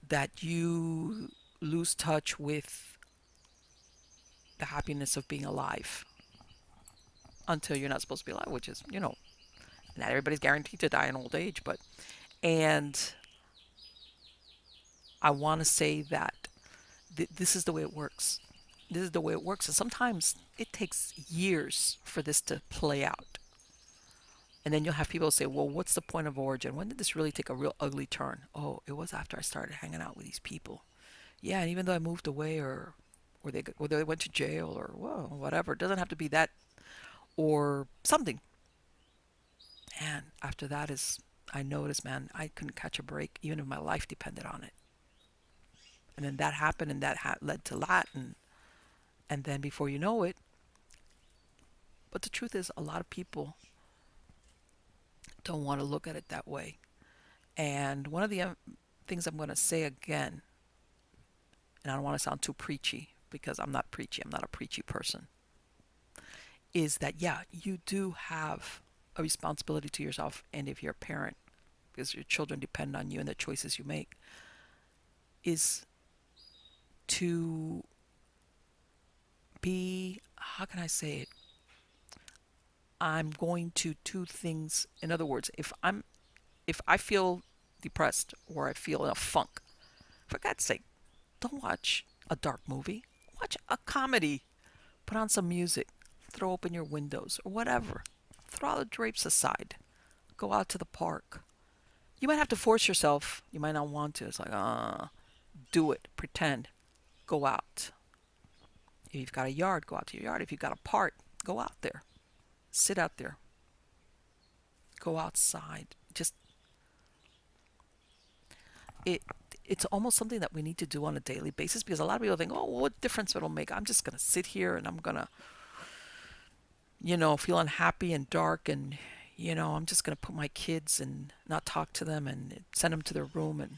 that you lose touch with the happiness of being alive until you're not supposed to be alive, which is, not everybody's guaranteed to die in old age, but, and I want to say that this is the way it works. This is the way it works. And sometimes it takes years for this to play out. And then you'll have people say, well, what's the point of origin? When did this really take a real ugly turn? Oh, it was after I started hanging out with these people. Yeah, and even though I moved away or they went to jail or whoa, whatever, it doesn't have to be that or something. And after that is, I noticed, man, I couldn't catch a break even if my life depended on it. And then that happened, and that led to that, and then before you know it, but the truth is, a lot of people don't want to look at it that way. And one of the things I'm going to say again, and I don't want to sound too preachy because I'm not preachy, I'm not a preachy person, is that yeah, you do have a responsibility to yourself, and if you're a parent, because your children depend on you and the choices you make, is to be, how can I say it? I'm going to do things. In other words, if I feel depressed or I feel in a funk, for God's sake, don't watch a dark movie. Watch a comedy. Put on some music. Throw open your windows or whatever. Throw all the drapes aside. Go out to the park. You might have to force yourself. You might not want to. It's like, do it. Pretend. Go out. If you've got a yard, go out to your yard. If you've got a park, go out there. Sit out there. Go outside. Just it it's almost something that we need to do on a daily basis because a lot of people think, oh, well, what difference it'll make? I'm just gonna sit here and I'm gonna, feel unhappy and dark and I'm just gonna put my kids and not talk to them and send them to their room and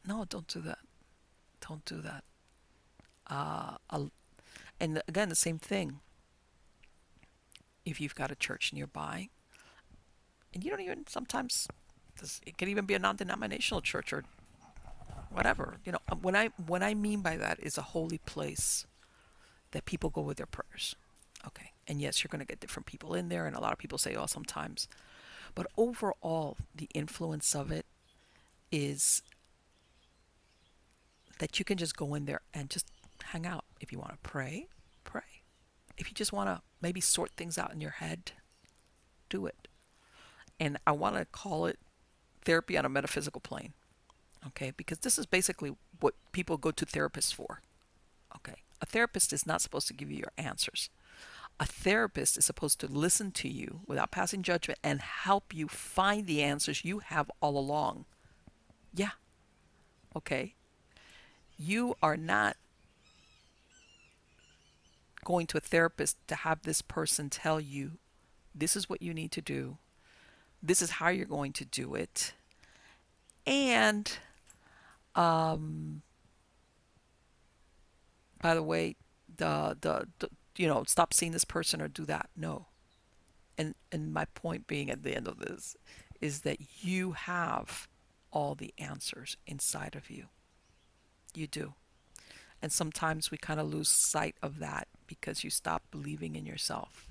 no, don't do that. Don't do that. Uh, and again, the same thing. If you've got a church nearby, and you don't even sometimes it can even be a non-denominational church or whatever. When I mean by that is a holy place that people go with their prayers. Okay. And yes, you're going to get different people in there, and a lot of people say, oh, sometimes. But overall, the influence of it is that you can just go in there and just hang out. If you want to pray, pray. If you just want to maybe sort things out in your head, do it. And I want to call it therapy on a metaphysical plane. Okay. Because this is basically what people go to therapists for. Okay. A therapist is not supposed to give you your answers. A therapist is supposed to listen to you without passing judgment and help you find the answers you have all along. Yeah, okay. You are not going to a therapist to have this person tell you this is what you need to do, this is how you're going to do it, and by the way, the stop seeing this person or do that. No. And my point being at the end of this is that you have all the answers inside of you. You do. And sometimes we kind of lose sight of that because you stop believing in yourself.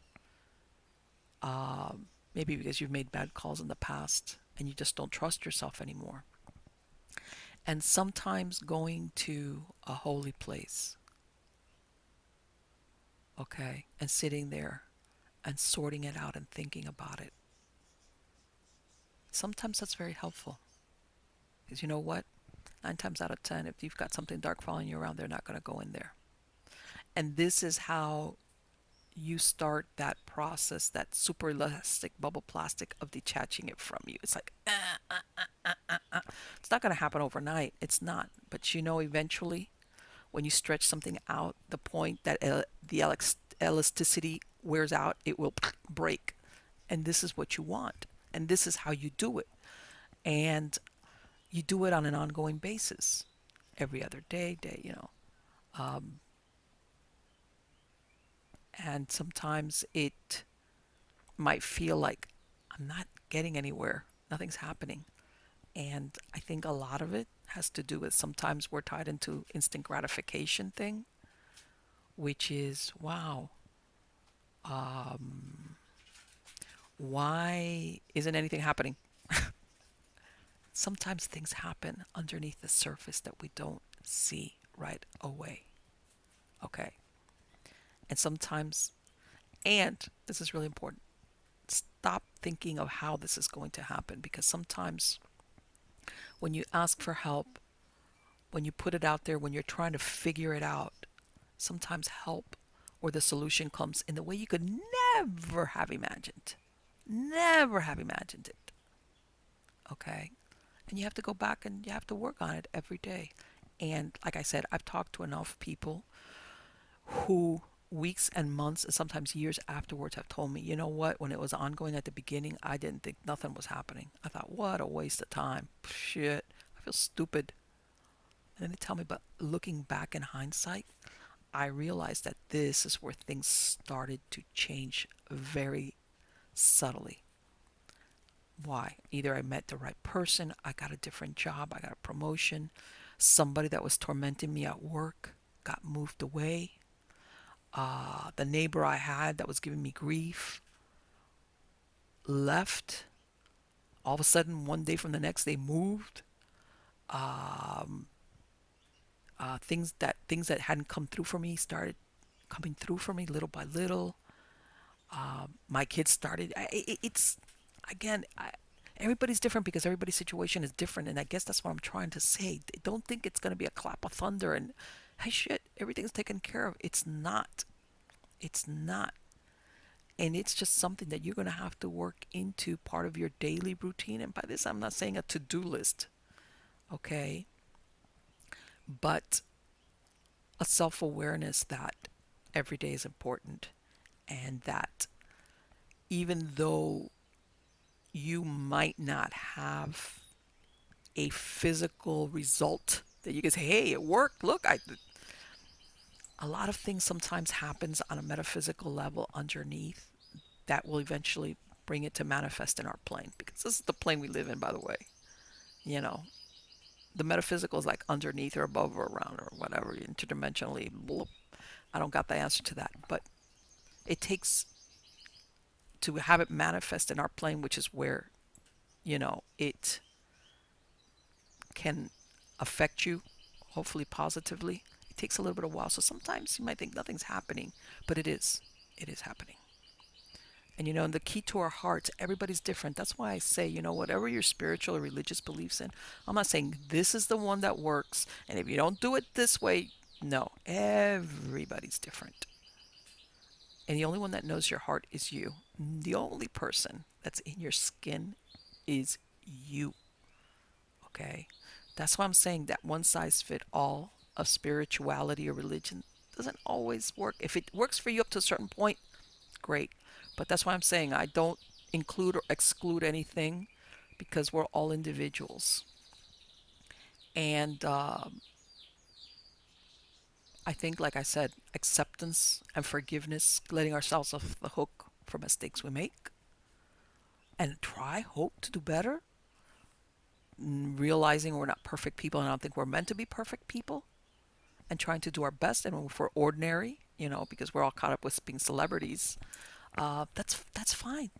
Maybe because you've made bad calls in the past and you just don't trust yourself anymore. And sometimes going to a holy place, okay, and sitting there and sorting it out and thinking about it, sometimes that's very helpful. Because you know what? 9 times out of 10, if you've got something dark following you around, they're not going to go in there. And this is how you start that process, that super elastic bubble plastic of detaching it from you. It's like, it's not going to happen overnight. It's not. But eventually, when you stretch something out, the point that the elasticity wears out, it will break. And this is what you want. And this is how you do it. And you do it on an ongoing basis, every other day. And sometimes it might feel like I'm not getting anywhere, nothing's happening. And I think a lot of it has to do with sometimes we're tied into instant gratification thing, which is, wow, why isn't anything happening? Sometimes things happen underneath the surface that we don't see right away. Okay. And sometimes, and this is really important, stop thinking of how this is going to happen because sometimes when you ask for help, when you put it out there, when you're trying to figure it out, sometimes help or the solution comes in the way you could never have imagined. Never have imagined it. Okay? And you have to go back and you have to work on it every day. And like I said, I've talked to enough people who weeks and months and sometimes years afterwards have told me, you know what, when it was ongoing at the beginning, I didn't think nothing was happening. I thought, what a waste of time. Shit, I feel stupid. And then they tell me, but looking back in hindsight, I realized that this is where things started to change very subtly. Why? Either I met the right person, I got a different job, I got a promotion, somebody that was tormenting me at work got moved away, the neighbor I had that was giving me grief left. All of a sudden, one day from the next, they moved. Um, things that hadn't come through for me started coming through for me little by little. My kids started. It's again. Everybody's different because everybody's situation is different, and I guess that's what I'm trying to say. Don't think it's gonna be a clap of thunder and, hey, shit, everything's taken care of. It's not. It's not. And it's just something that you're gonna have to work into part of your daily routine. And by this, I'm not saying a to-do list, okay, but a self-awareness that every day is important, and that even though you might not have a physical result that you can say, hey, it worked, look, a lot of things sometimes happens on a metaphysical level underneath that will eventually bring it to manifest in our plane, because this is the plane we live in, by the way. You know, the metaphysical is like underneath or above or around or whatever, interdimensionally. I don't got the answer to that, but it takes to have it manifest in our plane, which is where, it can affect you, hopefully positively. It takes a little bit of while. So sometimes you might think nothing's happening, but it is. It is happening. And the key to our hearts, everybody's different. That's why I say, whatever your spiritual or religious beliefs in, I'm not saying this is the one that works. And if you don't do it this way, no, everybody's different. And the only one that knows your heart is you. The only person that's in your skin is you. Okay? That's why I'm saying that one size fit all of spirituality or religion doesn't always work. If it works for you up to a certain point, great. But that's why I'm saying I don't include or exclude anything, because we're all individuals. And I think, like I said, acceptance and forgiveness, letting ourselves off the hook for mistakes we make, and hope to do better, realizing we're not perfect people and I don't think we're meant to be perfect people, and trying to do our best. And if we're ordinary, because we're all caught up with being celebrities, that's fine.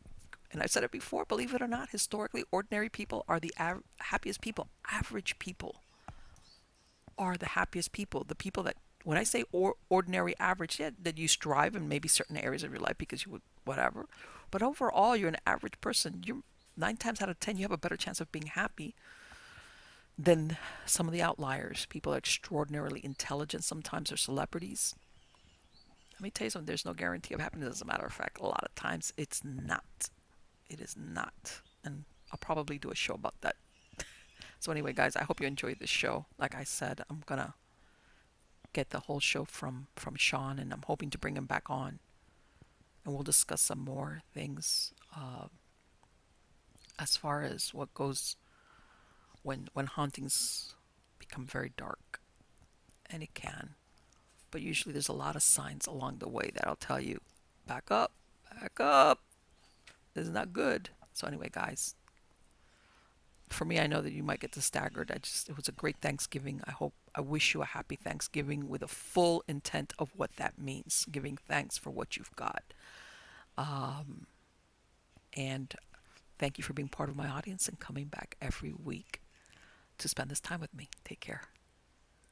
And I've said it before, believe it or not, historically, ordinary people are the happiest people. Average people are the happiest people. The people that, when I say ordinary average, yeah, that you strive in maybe certain areas of your life because you would, whatever. But overall, you're an average person. You're 9 times out of 10, you have a better chance of being happy than some of the outliers. People are extraordinarily intelligent sometimes, are celebrities. Let me tell you something, there's no guarantee of happiness. As a matter of fact, a lot of times it's not. It is not. And I'll probably do a show about that. So anyway, guys, I hope you enjoyed this show. Like I said, I'm gonna get the whole show from Shawn, and I'm hoping to bring him back on, and we'll discuss some more things as far as what goes when hauntings become very dark, and it can. But usually there's a lot of signs along the way that'll tell you, back up, back up. This is not good. So anyway, guys, for me, I know that you might get staggered. It was a great Thanksgiving. I wish you a happy Thanksgiving with a full intent of what that means, giving thanks for what you've got. Um, and thank you for being part of my audience and coming back every week to spend this time with me. Take care.